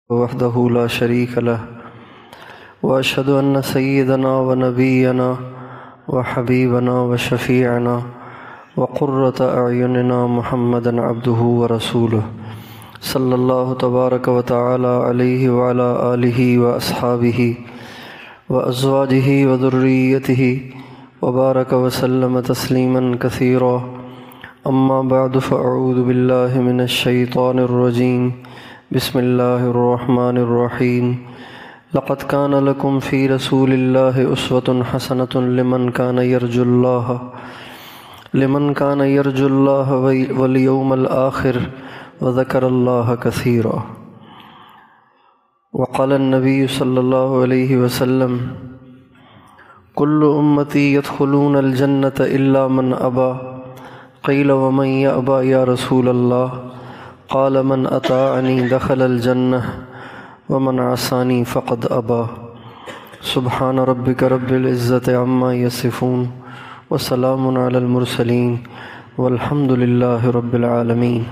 وحدہ لا شریک لہ واشہد ان سیدنا ونبینا وحبیبنا وشفیعنا وقرۃ اعیننا محمدا عبدہ ورسولہ صلی اللہ تبارک وتعالی علیہ وعلی آلہ واصحابہ وازواجہ وذریتہ وبارک وسلم تسلیما کثیرا اما بعد فاعوذ باللہ من الشیطان الرجیم بسم اللہ الرحمن الرحیم لقد كان لكم في رسول الله أسوة حسنة لمن كان يرجو الله واليوم الآخر وذكر الله كثيرا. وقال النبي صلى الله عليه وسلم كل أمتي يدخلون الجنة إلا من أبى قيل ومن يأبى يا رسول الله قال من أطاعني دخل الجنة ومن عصاني فقد أبى. سبحان ربك رب العزة عما يصفون وسلام على المرسلين والحمد لله رب العالمين.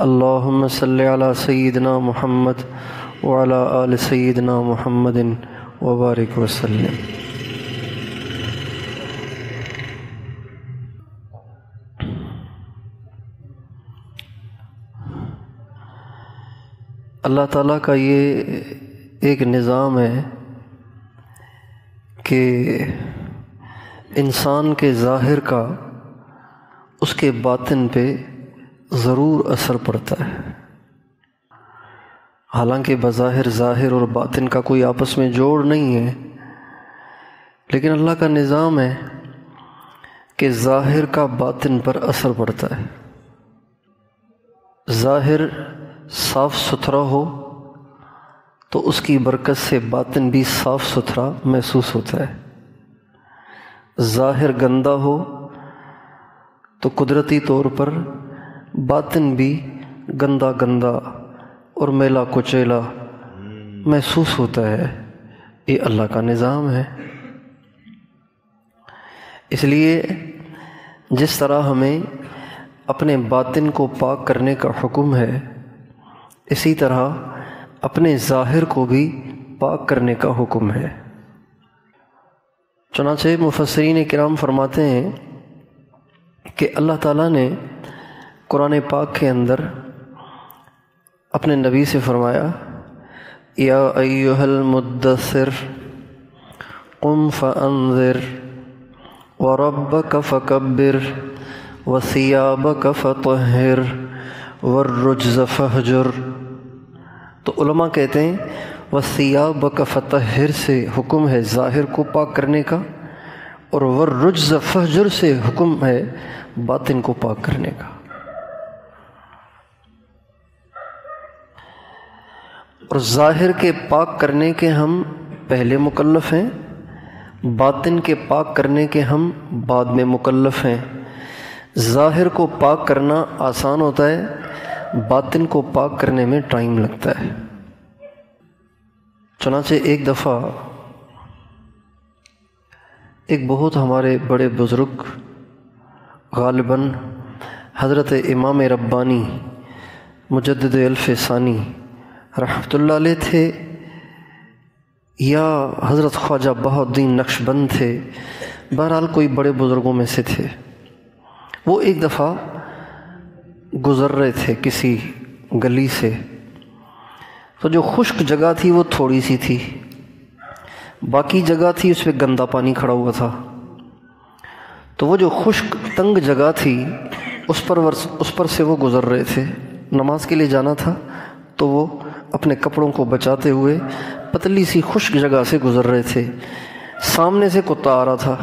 اللهم صل على سيدنا محمد وعلى آل سيدنا محمد وبارك وسلم. اللہ تعالیٰ کا یہ ایک نظام ہے کہ انسان کے ظاہر کا اس کے باطن پہ ضرور اثر پڑتا ہے. حالانکہ بظاہر ظاہر اور باطن کا کوئی آپس میں جوڑ نہیں ہے، لیکن اللہ کا نظام ہے کہ ظاہر کا باطن پر اثر پڑتا ہے. ظاہر صاف ستھرا ہو تو اس کی برکت سے باطن بھی صاف ستھرا محسوس ہوتا ہے. ظاہر گندا ہو تو قدرتی طور پر باطن بھی گندا گندا اور میلا کچیلا محسوس ہوتا ہے. یہ اللہ کا نظام ہے. اس لیے جس طرح ہمیں اپنے باطن کو پاک کرنے کا حکم ہے، اسی طرح اپنے ظاہر کو بھی پاک کرنے کا حکم ہے. چنانچہ مفسرین کرام فرماتے ہیں کہ اللہ تعالیٰ نے قرآن پاک کے اندر اپنے نبی سے فرمایا، یا ایھا المدثر قم فانذر وربک فکبر وثیابک فطہر والرجز فہجر. تو علماء کہتے ہیں وثیابک فطہر سے حکم ہے ظاہر کو پاک کرنے کا، اور والرجز فہجر سے حکم ہے باطن کو پاک کرنے کا. اور ظاہر کے پاک کرنے کے ہم پہلے مکلف ہیں، باطن کے پاک کرنے کے ہم بعد میں مکلف ہیں. ظاہر کو پاک کرنا آسان ہوتا ہے، باطن کو پاک کرنے میں ٹائم لگتا ہے. چنانچہ ایک دفعہ ایک بہت ہمارے بڑے بزرگ، غالباً حضرت امام ربانی مجدد الف ثانی رحمۃ اللہ علیہ تھے، یا حضرت خواجہ بہاءالدین نقشبند تھے، بہرحال کوئی بڑے بزرگوں میں سے تھے. وہ ایک دفعہ گزر رہے تھے کسی گلی سے، تو جو خشک جگہ تھی وہ تھوڑی سی تھی، باقی جگہ تھی اس پہ گندا پانی کھڑا ہوا تھا. تو وہ جو خشک تنگ جگہ تھی اس پر سے وہ گزر رہے تھے. نماز کے لیے جانا تھا تو وہ اپنے کپڑوں کو بچاتے ہوئے پتلی سی خشک جگہ سے گزر رہے تھے. سامنے سے کتا آ رہا تھا،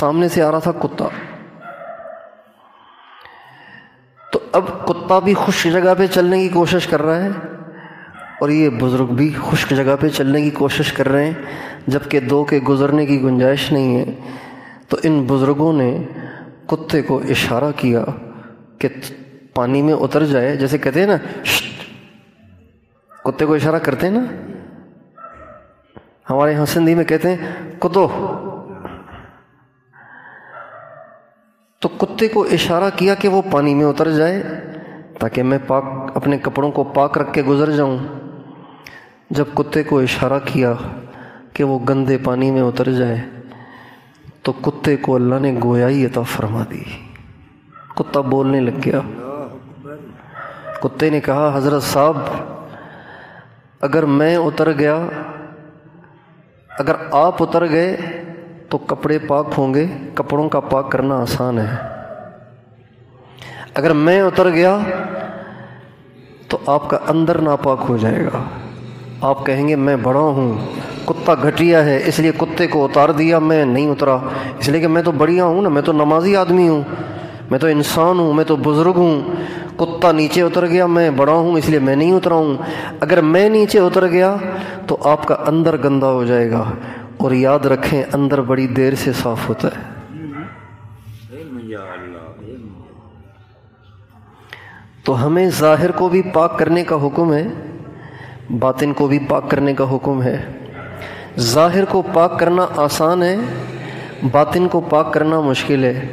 سامنے سے آ رہا تھا کتا. تو اب کتا بھی خشک جگہ پہ چلنے کی کوشش کر رہا ہے اور یہ بزرگ بھی خشک جگہ پہ چلنے کی کوشش کر رہے ہیں، جبکہ دو کے گزرنے کی گنجائش نہیں ہے. تو ان بزرگوں نے کتے کو اشارہ کیا کہ پانی میں اتر جائے. جیسے کہتے ہیں نا کتے کو اشارہ کرتے ہیں نا، ہمارے یہاں سندھی میں کہتے ہیں کتو. تو کتے کو اشارہ کیا کہ وہ پانی میں اتر جائے. تاکہ میں اپنے کپڑوں کو پاک رکھ کے گزر جاؤں۔ جب کتے کو اشارہ کیا کہ وہ گندے پانی میں اتر جائے تو کتے کو اللہ نے گویائی عطا فرما دی۔ کتا بولنے لگ گیا۔ کتے نے کہا حضرت صاحب اگر میں اتر گیا، اگر آپ اتر گئے تو کپڑے پاک ہوں گے، کپڑوں کا پاک کرنا آسان ہے۔ اگر میں اتر گیا تو آپ کا اندر ناپاک ہو جائے گا، آپ کہیں گے میں بڑا ہوں، کتا گھٹیا ہے اس لیے کتے کو اتار دیا، میں نہیں اترا اس لیے کہ میں تو بڑھیا ہوں نا، میں تو نمازی آدمی ہوں، میں تو انسان ہوں، میں تو بزرگ ہوں۔ کتا نیچے اتر گیا، میں بڑا ہوں اس لیے میں نہیں اترا ہوں۔ اگر میں نیچے اتر گیا تو آپ کا اندر گندا ہو جائے گا، اور یاد رکھیں اندر بڑی دیر سے صاف ہوتا ہے۔ تو ہمیں ظاہر کو بھی پاک کرنے کا حکم ہے، باطن کو بھی پاک کرنے کا حکم ہے۔ ظاہر کو پاک کرنا آسان ہے، باطن کو پاک کرنا مشکل ہے۔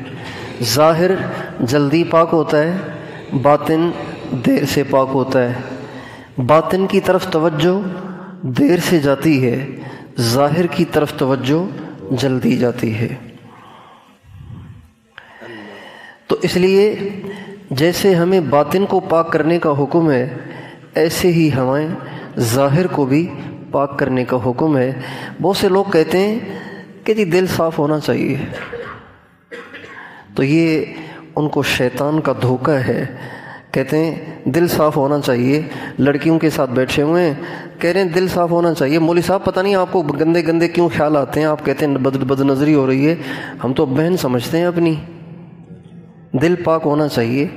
ظاہر جلدی پاک ہوتا ہے، باطن دیر سے پاک ہوتا ہے۔ باطن کی طرف توجہ دیر سے جاتی ہے، ظاہر کی طرف توجہ جلدی جاتی ہے۔ تو اس لیے جیسے ہمیں باطن کو پاک کرنے کا حکم ہے، ایسے ہی ہمیں ظاہر کو بھی پاک کرنے کا حکم ہے۔ بہت سے لوگ کہتے ہیں کہ جی دل صاف ہونا چاہیے، تو یہ ان کو شیطان کا دھوکہ ہے۔ کہتے ہیں دل صاف ہونا چاہیے، لڑکیوں کے ساتھ بیٹھے ہوئے ہیں کہہ رہے ہیں دل صاف ہونا چاہیے۔ مولوی صاحب پتہ نہیں آپ کو گندے گندے کیوں خیال آتے ہیں، آپ کہتے ہیں بد نظری ہو رہی ہے، ہم تو بہن سمجھتے ہیں اپنی، دل پاک ہونا چاہیے۔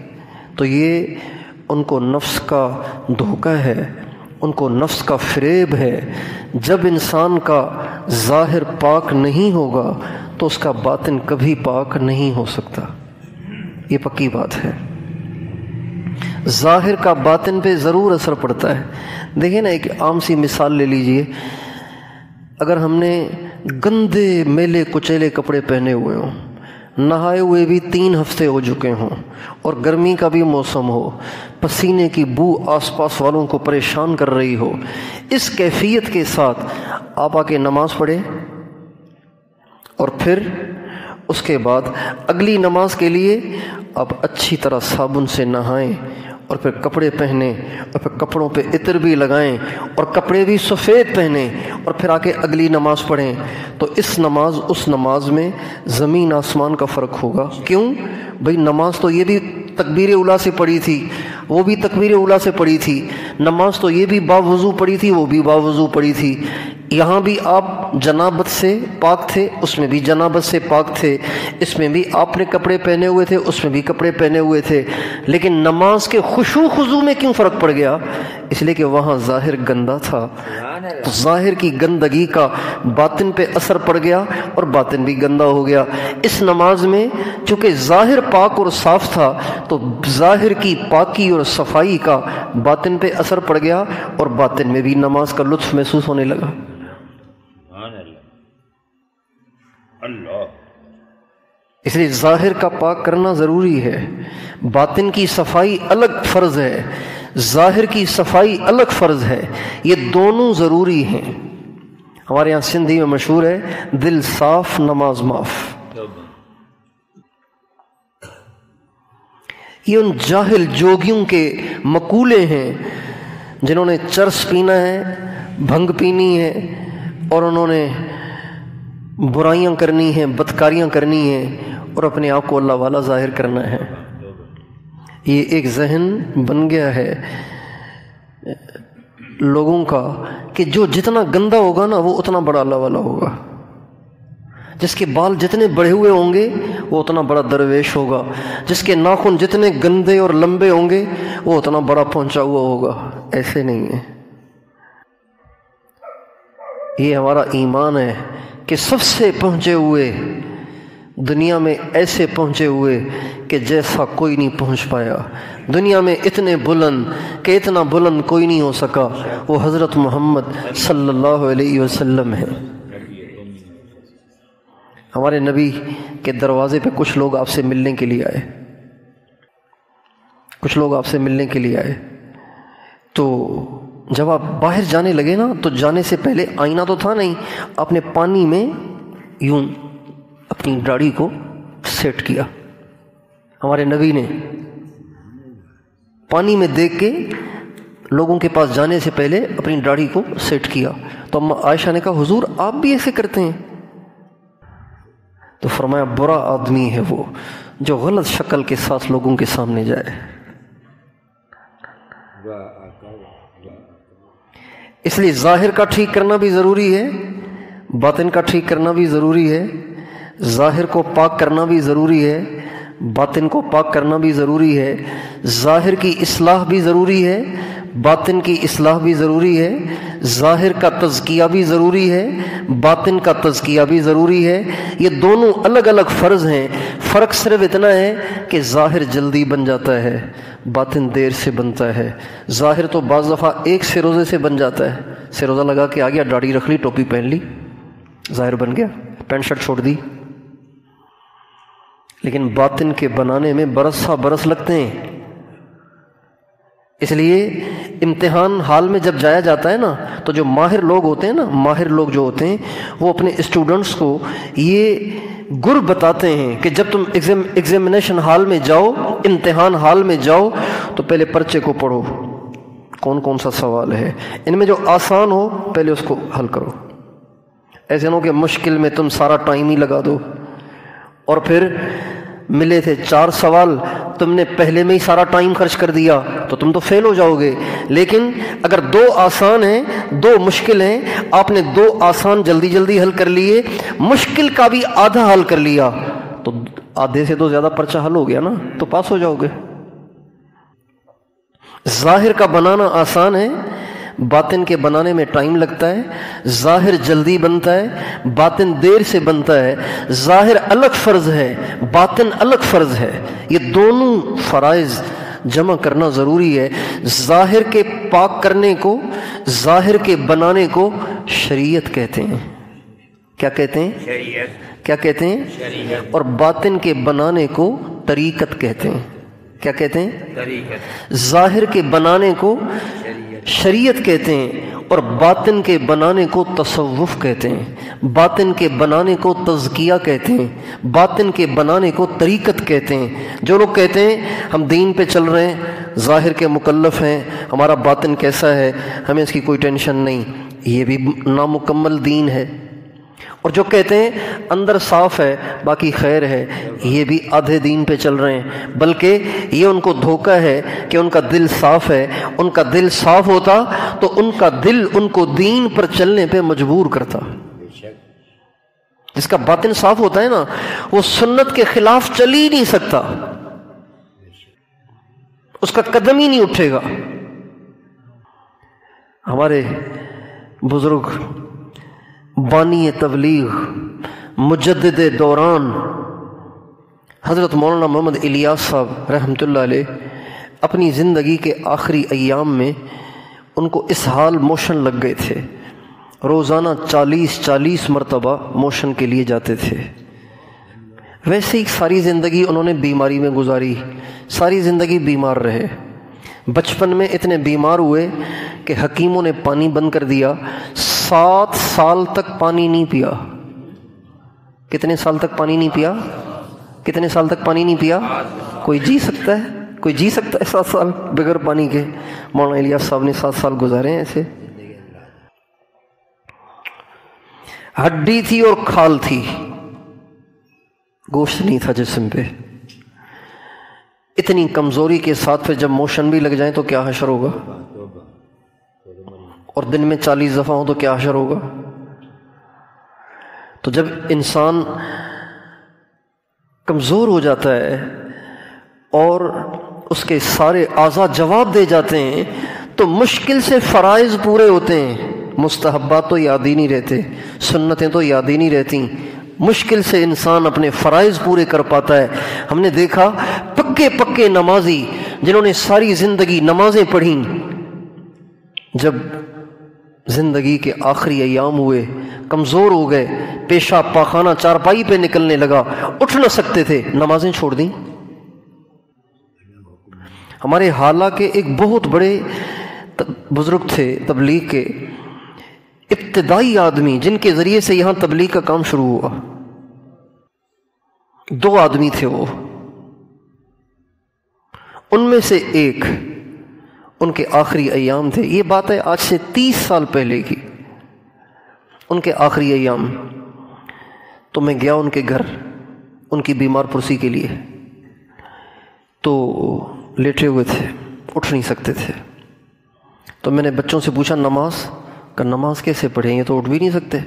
تو یہ ان کو نفس کا دھوکہ ہے، ان کو نفس کا فریب ہے۔ جب انسان کا ظاہر پاک نہیں ہوگا تو اس کا باطن کبھی پاک نہیں ہو سکتا، یہ پکی بات ہے۔ ظاہر کا باطن پہ ضرور اثر پڑتا ہے۔ دیکھیں نا ایک عام سی مثال لے لیجئے، اگر ہم نے گندے میلے کچیلے کپڑے پہنے ہوئے ہوں، نہائے ہوئے بھی 3 ہفتے ہو چکے ہوں، اور گرمی کا بھی موسم ہو، پسینے کی بو آس پاس والوں کو پریشان کر رہی ہو، اس کیفیت کے ساتھ آپ آ کے نماز پڑھیں، اور پھر اس کے بعد اگلی نماز کے لیے آپ اچھی طرح صابن سے نہائیں، اور پھر کپڑے پہنیں، اور پھر کپڑوں پہ عطر بھی لگائیں، اور کپڑے بھی سفید پہنیں، اور پھر آ کے اگلی نماز پڑھیں، تو اس نماز اس نماز میں زمین آسمان کا فرق ہوگا۔ کیوں بھئی؟ نماز تو یہ بھی تکبیر اولیٰ سے پڑھی تھی، وہ بھی تکبیر اولیٰ سے پڑھی تھی، نماز تو یہ بھی باوضو پڑھی تھی، وہ بھی باوضو پڑھی تھی، یہاں بھی آپ جنابت سے پاک تھے، اس میں بھی جنابت سے پاک تھے، اس میں بھی آپ نے کپڑے پہنے ہوئے تھے، اس میں بھی کپڑے پہنے ہوئے تھے، لیکن نماز کے خشوع خضوع میں کیوں فرق پڑ گیا؟ اس لیے کہ وہاں ظاہر گندا تھا، تو ظاہر کی گندگی کا باطن پہ اثر پڑ گیا اور باطن بھی گندا ہو گیا۔ اس نماز میں چونکہ ظاہر پاک اور صاف تھا تو ظاہر کی پاکی اور صفائی کا باطن پہ اثر پڑ گیا، اور باطن میں بھی نماز کا لطف محسوس ہونے لگا۔ اس لیے ظاہر کا پاک کرنا ضروری ہے، باطن کی صفائی الگ فرض ہے، ظاہر کی صفائی الگ فرض ہے، یہ دونوں ضروری ہیں۔ ہمارے یہاں سندھی میں مشہور ہے دل صاف نماز معاف۔ یہ ان جاہل جوگیوں کے مقولے ہیں جنہوں نے چرس پینا ہے، بھنگ پینی ہے، اور انہوں نے برائیاں کرنی ہیں، بدکاریاں کرنی ہیں، اور اپنے آپ کو اللہ والا ظاہر کرنا ہے۔ یہ ایک ذہن بن گیا ہے لوگوں کا کہ جو جتنا گندا ہوگا نا وہ اتنا بڑا اللہ والا ہوگا، جس کے بال جتنے بڑھے ہوئے ہوں گے وہ اتنا بڑا درویش ہوگا، جس کے ناخن جتنے گندے اور لمبے ہوں گے وہ اتنا بڑا پہنچا ہوا ہوگا۔ ایسے نہیں ہے، یہ ہمارا ایمان ہے کہ سب سے پہنچے ہوئے دنیا میں ایسے پہنچے ہوئے کہ جیسا کوئی نہیں پہنچ پایا، دنیا میں اتنے بلند کہ اتنا بلند کوئی نہیں ہو سکا، وہ حضرت محمد صلی اللہ علیہ وسلم ہے۔ ہمارے نبی کے دروازے پہ کچھ لوگ آپ سے ملنے کے لیے آئے، کچھ لوگ آپ سے ملنے کے لیے آئے، تو جب آپ باہر جانے لگے نا تو جانے سے پہلے آئینہ تو تھا نہیں، آپ نے پانی میں یوں اپنی داڑھی کو سیٹ کیا۔ ہمارے نبی نے پانی میں دیکھ کے لوگوں کے پاس جانے سے پہلے اپنی داڑھی کو سیٹ کیا۔ تو اما عائشہ نے کہا حضور آپ بھی ایسے کرتے ہیں؟ تو فرمایا برا آدمی ہے وہ جو غلط شکل کے ساتھ لوگوں کے سامنے جائے۔ اس لیے ظاہر کا ٹھیک کرنا بھی ضروری ہے، باطن کا ٹھیک کرنا بھی ضروری ہے، ظاہر کو پاک کرنا بھی ضروری ہے، باطن کو پاک کرنا بھی ضروری ہے، ظاہر کی اصلاح بھی ضروری ہے، باطن کی اصلاح بھی ضروری ہے، ظاہر کا تزکیہ بھی ضروری ہے، باطن کا تزکیہ بھی ضروری ہے۔ یہ دونوں الگ الگ فرض ہیں، فرق صرف اتنا ہے کہ ظاہر جلدی بن جاتا ہے، باطن دیر سے بنتا ہے۔ ظاہر تو بعض دفعہ ایک سے روزے سے بن جاتا ہے، سے روزہ لگا کے آ گیا، داڑھی رکھ لی، ٹوپی پہن لی، ظاہر بن گیا، پینٹ شرٹ چھوڑ دی۔ لیکن باطن کے بنانے میں برس برس لگتے ہیں۔ اس لیے امتحان حال میں جب جایا جاتا ہے نا تو جو ماہر لوگ ہوتے ہیں نا، ماہر لوگ جو ہوتے ہیں وہ اپنے اسٹوڈنٹس کو یہ گر بتاتے ہیں کہ جب تم ایگزامینیشن حال میں جاؤ، امتحان حال میں جاؤ تو پہلے پرچے کو پڑھو، کون کون سا سوال ہے، ان میں جو آسان ہو پہلے اس کو حل کرو۔ ایسے نہ ہو کہ مشکل میں تم سارا ٹائم ہی لگا دو اور پھر ملے تھے 4 سوال، تم نے پہلے میں ہی سارا ٹائم خرچ کر دیا تو تم تو فیل ہو جاؤ گے۔ لیکن اگر 2 آسان ہیں 2 مشکل ہیں، آپ نے 2 آسان جلدی جلدی حل کر لیے، مشکل کا بھی آدھا حل کر لیا تو آدھے سے تو زیادہ پرچہ حل ہو گیا نا، تو پاس ہو جاؤ گے۔ ظاہر کا بنانا آسان ہے، باطن کے بنانے میں ٹائم لگتا ہے۔ ظاہر جلدی بنتا ہے، باطن دیر سے بنتا ہے۔ ظاہر الگ فرض ہے، باطن الگ فرض ہے، یہ دونوں فرائض جمع کرنا ضروری ہے۔ ظاہر کے پاک کرنے کو، ظاہر کے بنانے کو شریعت کہتے ہیں۔ کیا کہتے ہیں؟ شریعت۔ کیا کہتے ہیں؟ شریعت۔ اور باطن کے بنانے کو طریقت کہتے ہیں۔ کیا کہتے ہیں؟ طریقت۔ ظاہر کے بنانے کو شریعت کہتے ہیں اور باطن کے بنانے کو تصوف کہتے ہیں، باطن کے بنانے کو تزکیہ کہتے ہیں، باطن کے بنانے کو طریقت کہتے ہیں۔ جو لوگ کہتے ہیں ہم دین پہ چل رہے ہیں، ظاہر کے مکلف ہیں، ہمارا باطن کیسا ہے ہمیں اس کی کوئی ٹینشن نہیں، یہ بھی نامکمل دین ہے۔ اور جو کہتے ہیں اندر صاف ہے باقی خیر ہے، یہ بھی آدھے دین پہ چل رہے ہیں، بلکہ یہ ان کو دھوکہ ہے کہ ان کا دل صاف ہے۔ ان کا دل صاف ہوتا تو ان کا دل ان کو دین پر چلنے پہ مجبور کرتا۔ جس کا باطن صاف ہوتا ہے نا وہ سنت کے خلاف چل ہی نہیں سکتا، اس کا قدم ہی نہیں اٹھے گا۔ ہمارے بزرگ بانی تبلیغ مجدد دوران حضرت مولانا محمد الیاس صاحب رحمۃ اللہ علیہ اپنی زندگی کے آخری ایام میں ان کو اس حال موشن لگ گئے تھے، روزانہ 40 مرتبہ موشن کے لیے جاتے تھے۔ ویسے ہی ساری زندگی انہوں نے بیماری میں گزاری، ساری زندگی بیمار رہے۔ بچپن میں اتنے بیمار ہوئے کہ حکیموں نے پانی بند کر دیا، 7 سال تک پانی نہیں پیا۔ کتنے سال تک پانی نہیں پیا؟ کتنے سال تک پانی نہیں پیا؟ کوئی جی سکتا ہے؟ کوئی جی سکتا ہے 7 سال بغیر پانی کے؟ مولانا الیاس صاحب نے 7 سال گزارے ہیں ایسے۔ ہڈی تھی اور کھال تھی، گوشت نہیں تھا جسم پہ۔ اتنی کمزوری کے ساتھ پھر جب موشن بھی لگ جائیں تو کیا حشر ہوگا، اور دن میں 40 دفعہ ہو تو کیا حشر ہوگا۔ تو جب انسان کمزور ہو جاتا ہے اور اس کے سارے اعضاء جواب دے جاتے ہیں تو مشکل سے فرائض پورے ہوتے ہیں، مستحبات تو یاد ہی نہیں رہتے، سنتیں تو یاد ہی نہیں رہتی، مشکل سے انسان اپنے فرائض پورے کر پاتا ہے۔ ہم نے دیکھا پکے نمازی جنہوں نے ساری زندگی نمازیں پڑھیں، جب زندگی کے آخری ایام ہوئے، کمزور ہو گئے، پیشاب پاخانہ چارپائی پہ نکلنے لگا، اٹھ نہ سکتے تھے، نمازیں چھوڑ دیں۔ ہمارے حالہ کے ایک بہت بڑے بزرگ تھے تبلیغ کے، ابتدائی آدمی جن کے ذریعے سے یہاں تبلیغ کا کام شروع ہوا، 2 آدمی تھے وہ، ان میں سے ایک ان کے آخری ایام تھے، یہ بات ہے آج سے 30 سال پہلے کی، ان کے آخری ایام، تو میں گیا ان کے گھر ان کی بیمار پرسی کے لیے، تو لیٹے ہوئے تھے، اٹھ نہیں سکتے تھے، تو میں نے بچوں سے پوچھا نماز کہ نماز کیسے پڑھیں، یہ تو اٹھ بھی نہیں سکتے،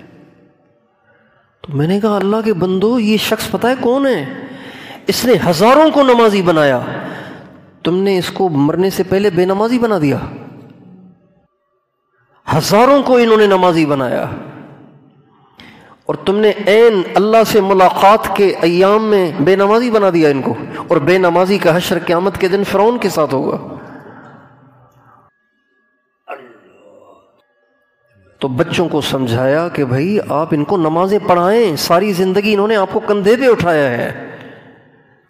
تو میں نے کہا اللہ کے بندو یہ شخص پتہ ہے کون ہے، اس نے ہزاروں کو نمازی بنایا، تم نے اس کو مرنے سے پہلے بے نمازی بنا دیا، ہزاروں کو انہوں نے نمازی بنایا، اور تم نے عین اللہ سے ملاقات کے ایام میں بے نمازی بنا دیا ان کو، اور بے نمازی کا حشر قیامت کے دن فرعون کے ساتھ ہوگا۔ تو بچوں کو سمجھایا کہ بھائی آپ ان کو نمازیں پڑھائیں، ساری زندگی انہوں نے آپ کو کندھے پہ اٹھایا ہے،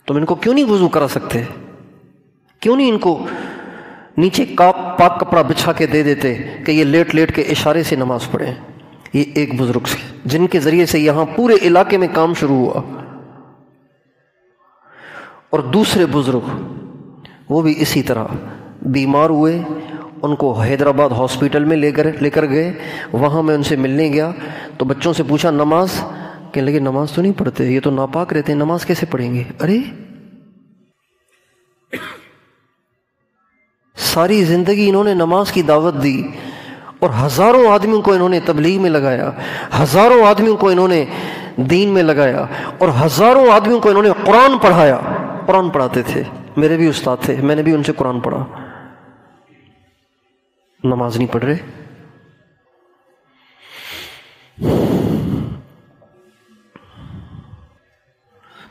تم ان کو کیوں نہیں وضو کرا سکتے، کیوں نہیں ان کو نیچے پاک کپڑا بچھا کے دے دیتے کہ یہ لیٹ لیٹ کے اشارے سے نماز پڑھیں۔ یہ ایک بزرگ سے جن کے ذریعے سے یہاں پورے علاقے میں کام شروع ہوا، اور دوسرے بزرگ وہ بھی اسی طرح بیمار ہوئے، ان کو حیدرآباد ہاسپٹل میں لے کر گئے، وہاں میں ان سے ملنے گیا تو بچوں سے پوچھا نماز، کہنے لگے نماز تو نہیں پڑھتے، یہ تو ناپاک رہتے ہیں، نماز کیسے پڑھیں گے؟ ارے ساری زندگی انہوں نے نماز کی دعوت دی، اور ہزاروں آدمیوں کو انہوں نے تبلیغ میں لگایا، ہزاروں آدمیوں کو انہوں نے دین میں لگایا، اور ہزاروں آدمیوں کو انہوں نے قرآن پڑھایا، قرآن پڑھاتے تھے، میرے بھی استاد تھے، میں نے بھی ان سے قرآن پڑھا، نماز نہیں پڑھ رہے۔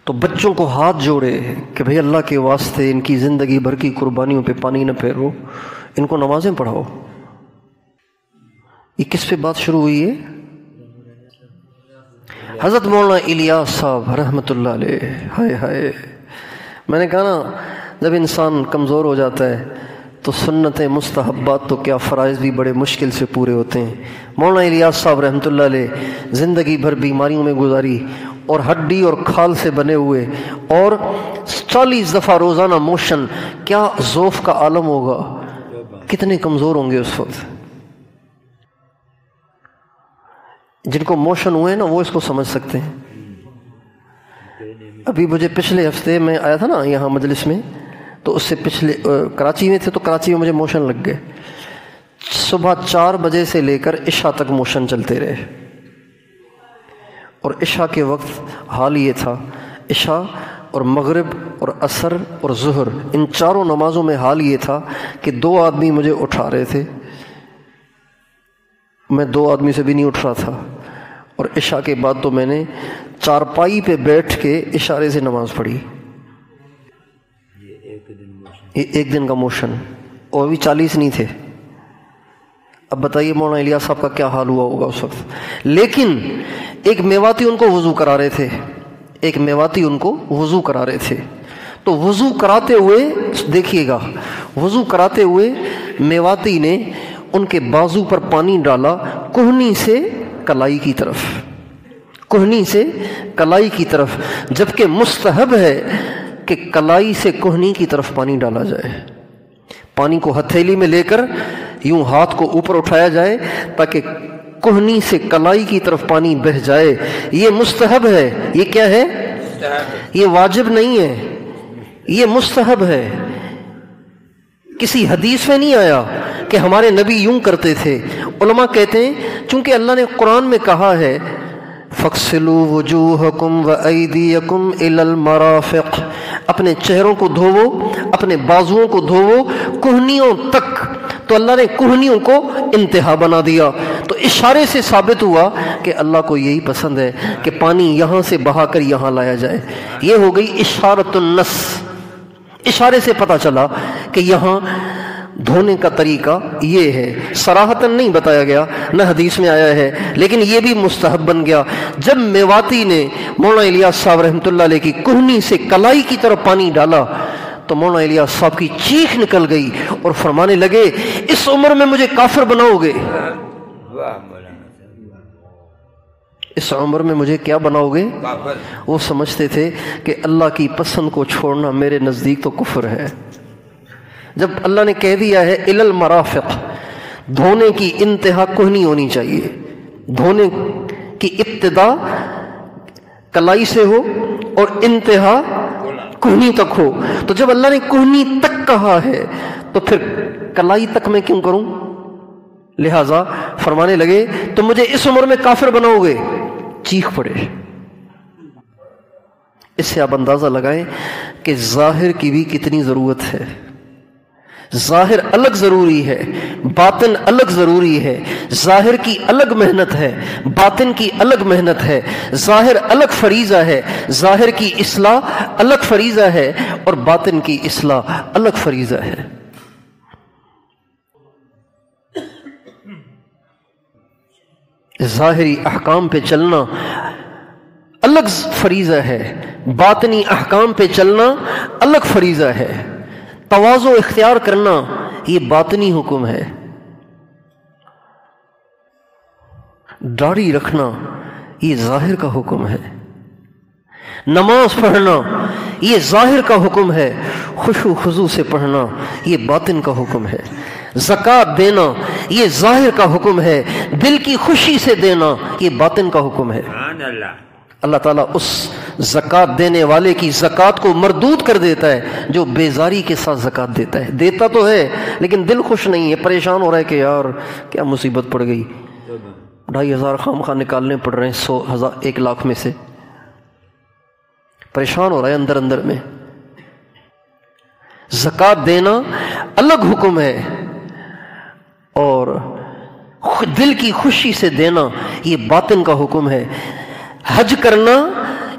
تو بچوں کو ہاتھ جوڑے کہ بھئی اللہ کے واسطے ان کی زندگی بھر کی قربانیوں پہ پانی نہ پھیرو، ان کو نمازیں پڑھاؤ۔ یہ کس پہ بات شروع ہوئی ہے؟ حضرت مولانا الیاس صاحب رحمۃ اللہ علیہ۔ ہائے ہائے، میں نے کہا نا جب انسان کمزور ہو جاتا ہے تو سنتیں مستحبات تو کیا فرائض بھی بڑے مشکل سے پورے ہوتے ہیں۔ مولانا الیاس صاحب رحمۃ اللہ علیہ زندگی بھر بیماریوں میں گزاری، اور ہڈی اور کھال سے بنے ہوئے، اور 40 دفعہ روزانہ موشن، کیا ضعف کا عالم ہوگا، کتنے کمزور ہوں گے اس وقت۔ جن کو موشن ہوئے نا وہ اس کو سمجھ سکتے ہیں۔ ابھی مجھے پچھلے ہفتے میں آیا تھا نا یہاں مجلس میں، تو اس سے پچھلے کراچی میں تھے، تو کراچی میں مجھے موشن لگ گئے، صبح 4 بجے سے لے کر عشاء تک موشن چلتے رہے، اور عشاء کے وقت حال یہ تھا، عشاء اور مغرب اور عصر اور ظہر ان چاروں نمازوں میں حال یہ تھا کہ 2 آدمی مجھے اٹھا رہے تھے، میں 2 آدمی سے بھی نہیں اٹھ رہا تھا، اور عشاء کے بعد تو میں نے چارپائی پہ بیٹھ کے اشارے سے نماز پڑھی۔ یہ ایک دن کا موشن، اور بھی 40 نہیں تھے۔ اب بتائیے مولانا الیاس صاحب کا کیا حال ہوا ہوگا اس وقت۔ لیکن ایک میواتی ان کو وضو کرا رہے تھے، ایک میواتی ان کو وضو کرا رہے تھے، تو وضو کراتے ہوئے دیکھیے گا، وضو کراتے ہوئے میواتی نے ان کے بازو پر پانی ڈالا کہنی سے کلائی کی طرف، کہنی سے کلائی کی طرف، جبکہ مستحب ہے کہ کلائی سے کہنی کی طرف پانی ڈالا جائے، پانی کو ہتھیلی میں لے کر یوں ہاتھ کو اوپر اٹھایا جائے تاکہ کہنی سے کلائی کی طرف پانی بہہ جائے، یہ مستحب ہے۔ یہ کیا ہے؟ یہ واجب نہیں ہے، یہ مستحب ہے۔ کسی حدیث میں نہیں آیا کہ ہمارے نبی یوں کرتے تھے۔ علماء کہتے ہیں چونکہ اللہ نے قرآن میں کہا ہے فَاغْسِلُوا وُجُوهَكُمْ وَأَيْدِيَكُمْ إِلَى الْمَرَافِقِ، اپنے چہروں کو دھوو، اپنے بازوؤں کو دھوو کہنیوں تک، تو اللہ نے کہنیوں کو انتہا بنا دیا، تو اشارے سے ثابت ہوا کہ اللہ کو یہی پسند ہے کہ پانی یہاں سے بہا کر یہاں لایا جائے۔ یہ ہو گئی اشارۃ النص، اشارے سے پتہ چلا کہ یہاں دھونے کا طریقہ یہ ہے، صراحتاً نہیں بتایا گیا، نہ حدیث میں آیا ہے، لیکن یہ بھی مستحب بن گیا۔ جب میواتی نے مولانا الیاس صاحب رحمۃ اللہ علیہ کی کہنی سے کلائی کی طرف پانی ڈالا تو مولانا الیاس صاحب کی چیخ نکل گئی اور فرمانے لگے اس عمر میں مجھے کافر بناؤ گے؟ اس عمر میں مجھے کیا بناؤ گے؟ وہ سمجھتے تھے کہ اللہ کی پسند کو چھوڑنا میرے نزدیک تو کفر ہے۔ جب اللہ نے کہہ دیا ہے الی المرافق، دھونے کی انتہا کہنی ہونی چاہیے، دھونے کی ابتدا کلائی سے ہو اور انتہا کہنی تک ہو، تو جب اللہ نے کہنی تک کہا ہے تو پھر کلائی تک میں کیوں کروں؟ لہذا فرمانے لگے تم مجھے اس عمر میں کافر بناؤ گے؟ چیخ پڑے۔ اس سے آپ اندازہ لگائیں کہ ظاہر کی بھی کتنی ضرورت ہے۔ ظاہر الگ ضروری ہے، باطن الگ ضروری ہے۔ ظاہر کی الگ محنت ہے، باطن کی الگ محنت ہے۔ ظاہر الگ فریضہ ہے، ظاہر کی اصلاح الگ فریضہ ہے، اور باطن کی اصلاح الگ فریضہ ہے۔ ظاہری احکام پہ چلنا الگ فریضہ ہے، باطنی احکام پہ چلنا الگ فریضہ ہے۔ تواضع اختیار کرنا یہ باطنی حکم ہے، داڑھی رکھنا یہ ظاہر کا حکم ہے، نماز پڑھنا یہ ظاہر کا حکم ہے، خشوع خضوع سے پڑھنا یہ باطن کا حکم ہے، زکوٰۃ دینا یہ ظاہر کا حکم ہے، دل کی خوشی سے دینا یہ باطن کا حکم ہے۔ اللہ تعالیٰ اس زکوٰۃ دینے والے کی زکوٰۃ کو مردود کر دیتا ہے جو بیزاری کے ساتھ زکوٰۃ دیتا ہے۔ دیتا تو ہے لیکن دل خوش نہیں ہے، پریشان ہو رہا ہے کہ یار کیا مصیبت پڑ گئی، 2500 خام خواہ نکالنے پڑ رہے ہیں 100,000 1 لاکھ میں سے، پریشان ہو رہا ہے اندر اندر میں۔ زکوٰۃ دینا الگ حکم ہے اور دل کی خوشی سے دینا یہ باطن کا حکم ہے۔ حج کرنا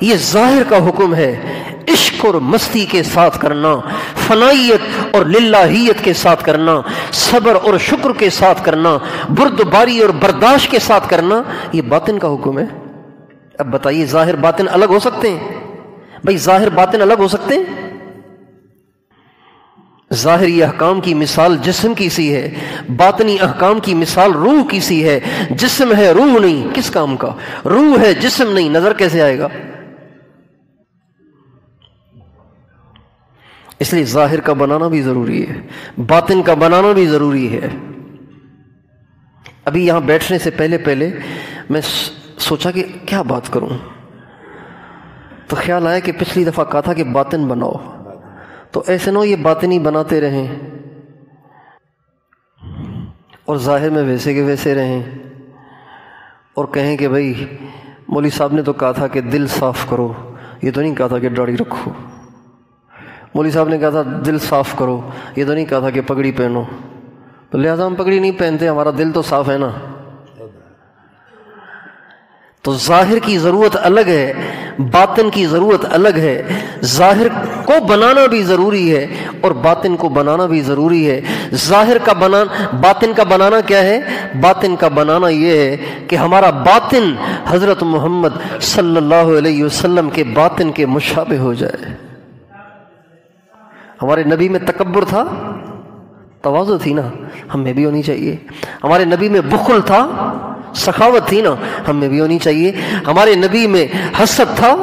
یہ ظاہر کا حکم ہے، عشق اور مستی کے ساتھ کرنا، فنائیت اور للہیت کے ساتھ کرنا، صبر اور شکر کے ساتھ کرنا، بردباری اور برداشت کے ساتھ کرنا یہ باطن کا حکم ہے۔ اب بتائیے ظاہر باطن الگ ہو سکتے ہیں؟ بھائی ظاہر باطن الگ ہو سکتے ہیں؟ ظاہری احکام کی مثال جسم کی سی ہے، باطنی احکام کی مثال روح کی سی ہے۔ جسم ہے روح نہیں، کس کام کا؟ روح ہے جسم نہیں، نظر کیسے آئے گا؟ اس لیے ظاہر کا بنانا بھی ضروری ہے، باطن کا بنانا بھی ضروری ہے۔ ابھی یہاں بیٹھنے سے پہلے میں سوچا کہ کیا بات کروں، تو خیال آیا کہ پچھلی دفعہ کہا تھا کہ باطن بناؤ، تو ایسے نہ یہ باطنی بناتے رہیں اور ظاہر میں ویسے کے ویسے رہیں اور کہیں کہ بھائی مولوی صاحب نے تو کہا تھا کہ دل صاف کرو، یہ تو نہیں کہا تھا کہ داڑھی رکھو۔ مولوی صاحب نے کہا تھا دل صاف کرو، یہ تو نہیں کہا تھا کہ پگڑی پہنو، تو لہٰذا ہم پگڑی نہیں پہنتے، ہمارا دل تو صاف ہے نا۔ تو ظاہر کی ضرورت الگ ہے، باطن کی ضرورت الگ ہے۔ ظاہر کو بنانا بھی ضروری ہے اور باطن کو بنانا بھی ضروری ہے۔ ظاہر کا باطن کا بنانا کیا ہے؟ باطن کا بنانا یہ ہے کہ ہمارا باطن حضرت محمد صلی اللہ علیہ وسلم کے باطن کے مشابہ ہو جائے۔ ہمارے نبی میں تکبر تھا، تواضع تھی نا، ہم میں بھی ہونی چاہیے۔ ہمارے نبی میں بخل تھا، سخاوت تھی نا، ہم میں بھی ہونی چاہیے۔ ہمارے نبی میں حسد تھا،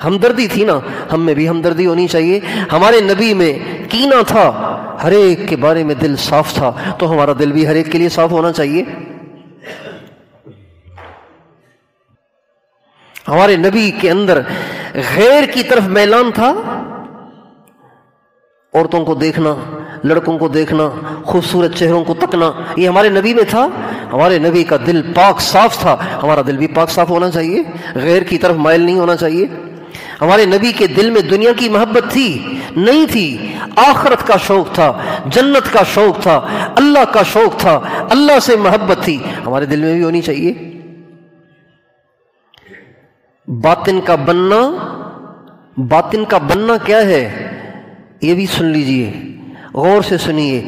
ہمدردی تھی نا، ہم میں بھی ہمدردی ہونی چاہیے۔ ہمارے نبی میں کینہ تھا، ہر ایک کے بارے میں دل صاف تھا، تو ہمارا دل بھی ہر ایک کے لیے صاف ہونا چاہیے۔ ہمارے نبی کے اندر غیر کی طرف میلان تھا، عورتوں کو دیکھنا، لڑکوں کو دیکھنا، خوبصورت چہروں کو تکنا، یہ ہمارے نبی میں تھا۔ ہمارے نبی کا دل پاک صاف تھا، ہمارا دل بھی پاک صاف ہونا چاہیے، غیر کی طرف مائل نہیں ہونا چاہیے۔ ہمارے نبی کے دل میں دنیا کی محبت تھی نہیں تھی، آخرت کا شوق تھا، جنت کا شوق تھا، اللہ کا شوق تھا، اللہ سے محبت تھی، ہمارے دل میں بھی ہونی چاہیے۔ باطن کا بننا کیا ہے؟ یہ بھی سن لیجئے، غور سے سنیے۔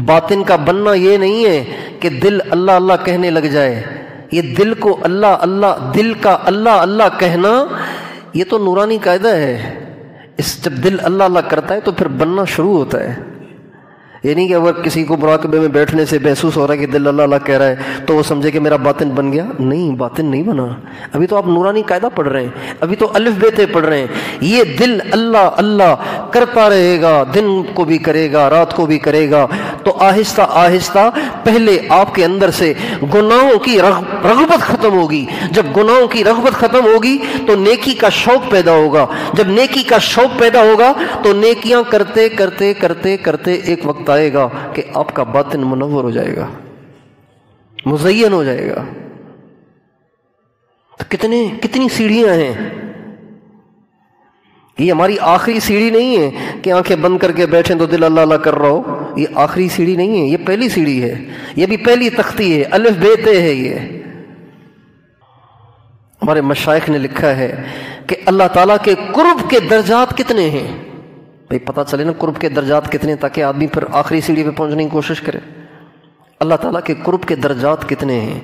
باطن کا بننا یہ نہیں ہے کہ دل اللہ اللہ کہنے لگ جائے، یہ دل کو اللہ اللہ، دل کا اللہ اللہ کہنا یہ تو نورانی قاعدہ ہے، جب دل اللہ اللہ کرتا ہے تو پھر بننا شروع ہوتا ہے. یہ نہیں کہ اگر کسی کو مراقبے میں بیٹھنے سے محسوس ہو رہا ہے کہ دل اللہ اللہ کہہ رہا ہے تو وہ سمجھے کہ میرا باطن بن گیا. نہیں، باطن نہیں بنا. ابھی تو آپ نورانی قاعدہ پڑھ رہے ہیں، ابھی تو الف بیتے پڑھ رہے ہیں. یہ دل اللہ اللہ کرتا رہے گا، دن کو بھی کرے گا، رات کو بھی کرے گا. تو آہستہ آہستہ پہلے آپ کے اندر سے گناہوں کی رغبت ختم ہوگی. جب گناہوں کی رغبت ختم ہوگی تو نیکی کا شوق پیدا ہوگا. جب نیکی کا شوق پیدا ہوگا تو نیکیاں کرتے کرتے کرتے کرتے ایک وقت آئے گا کہ آپ کا باطن منور ہو جائے گا، مزین ہو جائے گا. تو کتنی سیڑھیاں ہیں. یہ ہماری آخری سیڑھی نہیں ہے کہ آنکھیں بند کر کے بیٹھیں تو دل اللہ اللہ کر رہا ہو. یہ آخری سیڑھی نہیں ہے، یہ پہلی سیڑھی ہے، یہ بھی پہلی تختی ہے، الف بے تے ہے. یہ ہمارے مشائخ نے لکھا ہے کہ اللہ تعالیٰ کے قرب کے درجات کتنے ہیں. بھئی پتہ چلے نا قرب کے درجات کتنے، تاکہ آدمی پھر آخری سیڑھی پہ پہنچنے کی کوشش کرے. اللہ تعالیٰ کے قرب کے درجات کتنے ہیں؟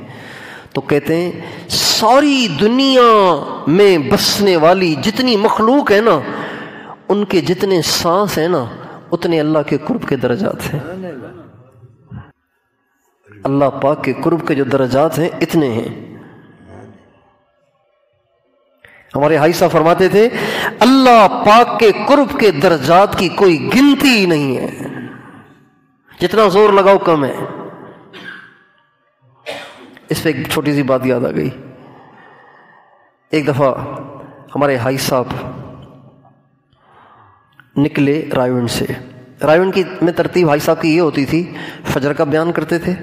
تو کہتے ہیں ساری دنیا میں بسنے والی جتنی مخلوق ہے نا، ان کے جتنے سانس ہیں نا اتنے اللہ کے قرب کے درجات ہیں. اللہ پاک کے قرب کے جو درجات ہیں اتنے ہیں. ہمارے حاجی صاحب فرماتے تھے اللہ پاک کے قرب کے درجات کی کوئی گنتی ہی نہیں ہے، جتنا زور لگاؤ کم ہے. اس پہ ایک چھوٹی سی بات یاد آ گئی. ایک دفعہ ہمارے حاجی صاحب نکلے رائیونڈ سے. رائیونڈ کی میں ترتیب حاجی صاحب کی یہ ہوتی تھی، فجر کا بیان کرتے تھے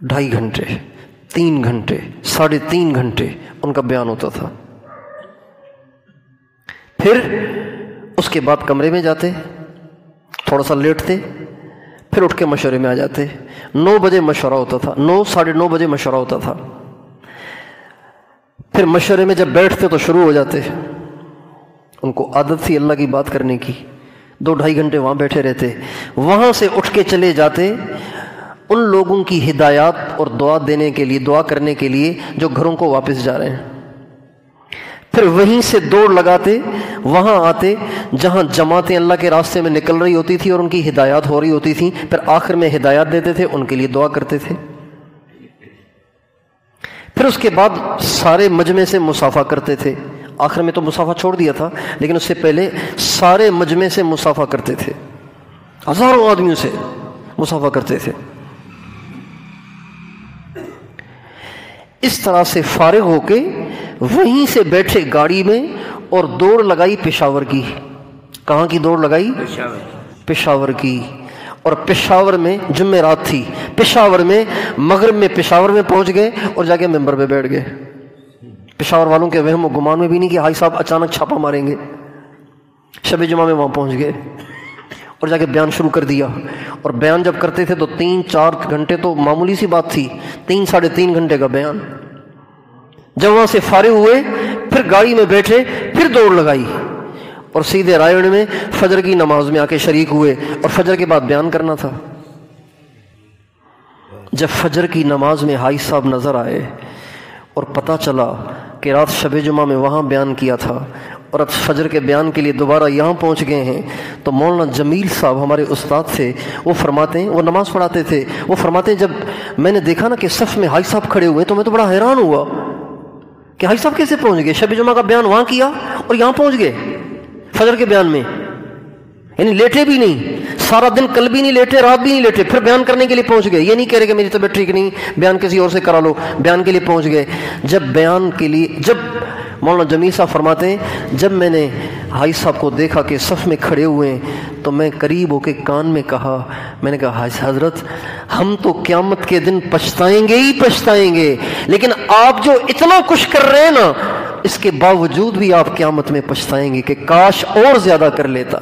2.5 گھنٹے، 3 گھنٹے، 3.5 گھنٹے ان کا بیان ہوتا تھا. پھر اس کے بعد کمرے میں جاتے، تھوڑا سا لیٹتے، پھر اٹھ کے مشورے میں آ جاتے. 9 بجے مشورہ ہوتا تھا، 9 ساڑھے 9 بجے مشورہ ہوتا تھا. پھر مشورے میں جب بیٹھتے تو شروع ہو جاتے. ان کو عادت تھی اللہ کی بات کرنے کی. 2-2.5 گھنٹے وہاں بیٹھے رہتے. وہاں سے اٹھ کے چلے جاتے ان لوگوں کی ہدایات اور دعا دینے کے لیے، دعا کرنے کے لیے جو گھروں کو واپس جا رہے ہیں. پھر وہیں سے دوڑ لگاتے وہاں آتے جہاں جماعتیں اللہ کے راستے میں نکل رہی ہوتی تھی اور ان کی ہدایات ہو رہی ہوتی تھیں. پھر آخر میں ہدایات دیتے تھے، ان کے لیے دعا کرتے تھے. پھر اس کے بعد سارے مجمع سے مصافحہ کرتے تھے. آخر میں تو مصافحہ چھوڑ دیا تھا، لیکن اس سے پہلے سارے مجمع سے مصافحہ کرتے تھے، ہزاروں آدمیوں سے مصافحہ کرتے تھے. اس طرح سے فارغ ہو کے وہیں سے بیٹھے گاڑی میں اور دوڑ لگائی پشاور کی. کہاں کی دوڑ لگائی؟ پشاور کی. اور پشاور میں جمعرات تھی، پشاور میں مغرب میں پشاور میں پہنچ گئے اور جا کے ممبر پہ بیٹھ گئے. پشاور والوں کے وہم و گمان میں بھی نہیں کہ حاجی صاحب اچانک چھاپا ماریں گے. شب جمعہ میں وہاں پہنچ گئے اور جا کے بیان شروع کر دیا. اور بیان جب کرتے تھے تو 3-4 گھنٹے تو معمولی سی بات تھی، 3-3.5 گھنٹے کا بیان. جب وہاں سے فارغ ہوئے پھر گاڑی میں بیٹھے، پھر دوڑ لگائی اور سیدھے رائیگڑھ میں فجر کی نماز میں آ کے شریک ہوئے اور فجر کے بعد بیان کرنا تھا. جب فجر کی نماز میں حاجی صاحب نظر آئے اور پتہ چلا کہ رات شب جمعہ میں وہاں بیان کیا تھا اور اب فجر کے بیان کے لیے دوبارہ یہاں پہنچ گئے ہیں، تو مولانا جمیل صاحب ہمارے استاد تھے، وہ فرماتے ہیں، وہ نماز پڑھاتے تھے، وہ فرماتے ہیں جب میں نے دیکھا نا کہ صف میں حاجی صاحب کھڑے ہوئے تو میں تو بڑا حیران ہوا کہ حاجی صاحب کیسے پہنچ گئے؟ شب جمعہ کا بیان وہاں کیا اور یہاں پہنچ گئے فجر کے بیان میں. یعنی لیٹے بھی نہیں، سارا دن کل بھی نہیں لیٹے، رات بھی نہیں لیٹے، پھر بیان کرنے کے لیے پہنچ گئے. یہ نہیں کہہ رہے کہ میری طبیعت ٹھیک نہیں، بیان کسی اور سے کرا لو، بیان کے لیے پہنچ گئے. جب بیان کے لیے، جب مولانا جمیل صاحب فرماتے ہیں جب میں نے حاجی صاحب کو دیکھا کہ صف میں کھڑے ہوئے ہیں تو میں قریب ہو کے کان میں کہا، میں نے کہا حضرت ہم تو قیامت کے دن پچھتائیں گے ہی پچھتائیں گے، لیکن آپ جو اتنا کچھ کر رہے ہیں نا اس کے باوجود بھی آپ قیامت میں پچھتائیں گے کہ کاش اور زیادہ کر لیتا.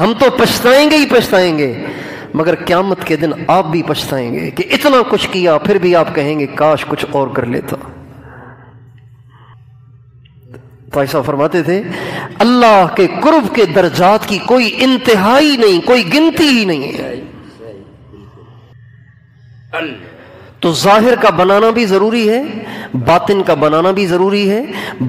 ہم تو پچھتائیں گے ہی پچھتائیں گے، مگر قیامت کے دن آپ بھی پچھتائیں گے کہ اتنا کچھ کیا پھر بھی آپ کہیں گے کاش کچھ اور کر لیتا. تو ایسا فرماتے تھے اللہ کے قرب کے درجات کی کوئی انتہائی نہیں، کوئی گنتی ہی نہیں ہے. تو ظاہر کا بنانا بھی ضروری ہے، باطن کا بنانا بھی ضروری ہے،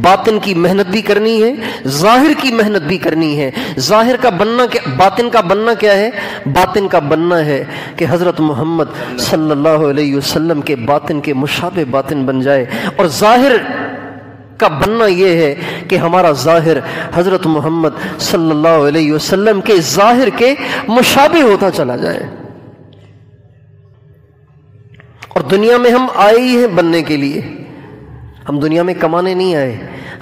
باطن کی محنت بھی کرنی ہے، ظاہر کی محنت بھی کرنی ہے۔ ظاہر کا بننا کیا، باطن کا بننا کیا ہے؟ باطن کا بننا ہے کہ حضرت محمد صلی اللہ علیہ وسلم کے باطن کے مشابہ باطن بن جائے، اور ظاہر کا بننا یہ ہے کہ ہمارا ظاہر حضرت محمد صلی اللہ علیہ وسلم کے ظاہر کے مشابہ ہوتا چلا جائے۔ اور دنیا میں ہم آئے ہی ہیں بننے کے لیے، ہم دنیا میں کمانے نہیں آئے،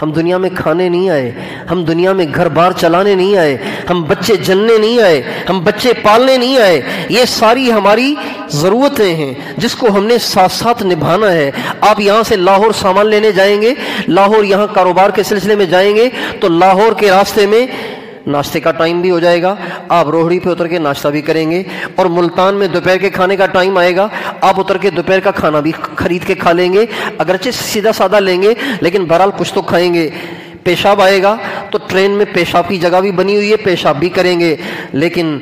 ہم دنیا میں کھانے نہیں آئے، ہم دنیا میں گھر بار چلانے نہیں آئے، ہم بچے جننے نہیں آئے، ہم بچے پالنے نہیں آئے۔ یہ ساری ہماری ضرورتیں ہیں جس کو ہم نے ساتھ ساتھ نبھانا ہے۔ آپ یہاں سے لاہور سامان لینے جائیں گے، لاہور یہاں کاروبار کے سلسلے میں جائیں گے تو لاہور کے راستے میں ناشتے کا ٹائم بھی ہو جائے گا، آپ روہڑی پہ اتر کے ناشتہ بھی کریں گے، اور ملتان میں دوپہر کے کھانے کا ٹائم آئے گا، آپ اتر کے دوپہر کا کھانا بھی خرید کے کھا لیں گے، اگرچہ سیدھا سادہ لیں گے لیکن بہرحال کچھ تو کھائیں گے۔ پیشاب آئے گا تو ٹرین میں پیشاب کی جگہ بھی بنی ہوئی ہے، پیشاب بھی کریں گے، لیکن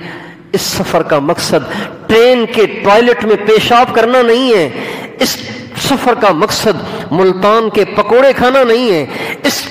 اس سفر کا مقصد ٹرین کے ٹوائلٹ میں پیشاب کرنا نہیں ہے، اس سفر کا مقصد ملتان کے پکوڑے کھانا نہیں ہے، اس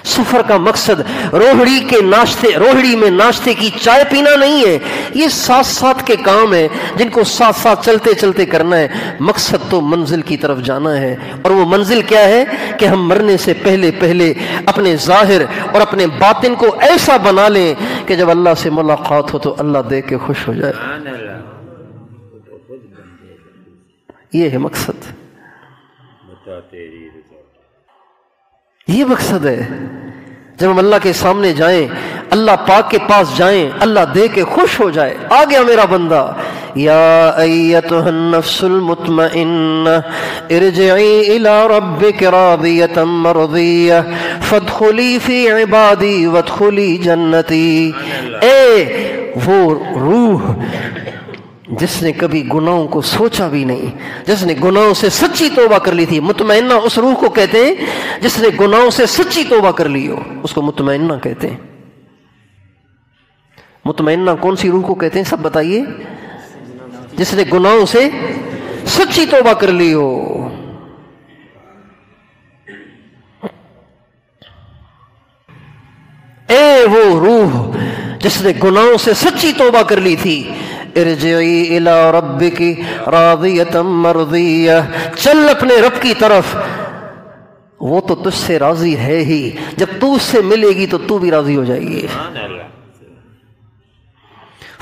سفر کا مقصد روہڑی میں ناشتے کی چائے پینا نہیں ہے۔ یہ ساتھ ساتھ کے کام ہیں جن کو ساتھ ساتھ چلتے چلتے کرنا ہے، مقصد تو منزل کی طرف جانا ہے۔ اور وہ منزل کیا ہے کہ ہم مرنے سے پہلے اپنے ظاہر اور اپنے باطن کو ایسا بنا لیں کہ جب اللہ سے ملاقات ہو تو اللہ دیکھ کے خوش ہو جائے۔ یہ ہے مقصد، یہ مقصد ہے۔ جب ہم اللہ کے سامنے جائیں، اللہ پاک کے پاس جائیں، اللہ دیکھ کے خوش ہو جائے، آ گیا میرا بندہ۔ یا ایتھا النفس المطمئنہ ارجعی الی ربک راضیۃ مرضیہ فادخلی فی عبادی وادخلی جنتی۔ اے وہ روح جس نے کبھی گناہوں کو سوچا بھی نہیں، جس نے گناہوں سے سچی توبہ کر لی تھی، مطمئنہ اس روح کو کہتے ہیں جس نے گناہوں سے سچی توبہ کر لی ہو، اس کو مطمئنہ کہتے ہیں۔ مطمئنہ کون سی روح کو کہتے ہیں؟ سب بتائیے۔ جس نے گناہوں سے سچی توبہ کر لی ہو۔ اے وہ روح جس نے گناہوں سے سچی توبہ کر لی تھی، ارجعی الی ربک راضیۃ مرضیہ، چل اپنے رب کی طرف، وہ تو تجھ سے راضی ہے ہی، جب تو اس سے ملے گی تو تو بھی راضی ہو جائے گی۔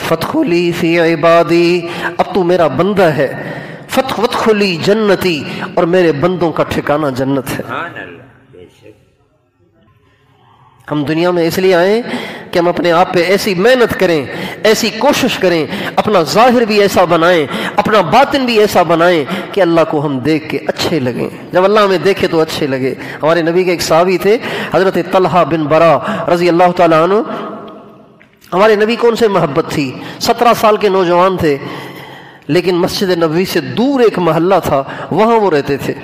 فادخلی فی عبادی، اب تو میرا بندہ ہے، فادخلی جنتی، اور میرے بندوں کا ٹھکانہ جنت ہے۔ ہم دنیا میں اس لیے آئیں کہ ہم اپنے آپ پہ ایسی محنت کریں، ایسی کوشش کریں، اپنا ظاہر بھی ایسا بنائیں، اپنا باطن بھی ایسا بنائیں کہ اللہ کو ہم دیکھ کے اچھے لگیں۔ جب اللہ ہمیں دیکھے تو اچھے لگے۔ ہمارے نبی کے ایک صحابی تھے حضرت طلحہ بن برا رضی اللہ تعالیٰ عنہ۔ ہمارے نبی کو ان سے محبت تھی، 17 سال کے نوجوان تھے، لیکن مسجد نبوی سے دور ایک محلہ تھا، وہاں وہ رہتے تھے۔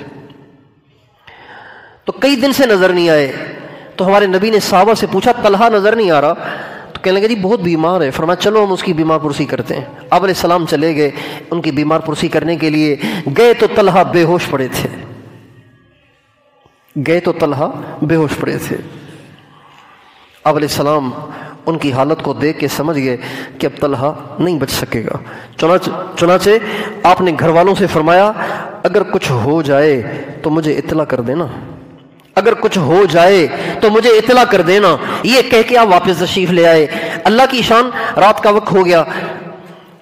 تو کئی دن سے نظر نہیں آئے، تو ہمارے نبی نے صحابہ سے پوچھا طلحہ نظر نہیں آ رہا، تو کہنے لگے جی بہت بیمار ہے۔ فرمایا چلو ہم اس کی بیمار پرسی کرتے ہیں۔ آپ علیہ السلام چلے گئے ان کی بیمار پرسی کرنے کے لیے، گئے تو طلحہ بے ہوش پڑے تھے، پڑے تھے۔ آپ علیہ السلام ان کی حالت کو دیکھ کے سمجھ گئے کہ اب طلحہ نہیں بچ سکے گا، چنانچہ آپ نے گھر والوں سے فرمایا اگر کچھ ہو جائے تو مجھے اطلاع کر دینا، اگر کچھ ہو جائے تو مجھے اطلاع کر دینا۔ یہ کہہ کے آپ واپس تشریف لے آئے۔ اللہ کی شان، رات کا وقت ہو گیا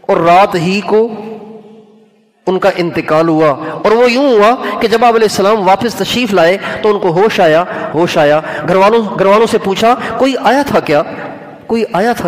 اور رات ہی کو ان کا انتقال ہوا، اور وہ یوں ہوا کہ جب آپ علیہ السلام واپس تشریف لائے تو ان کو ہوش آیا۔ گھر والوں سے پوچھا کوئی آیا تھا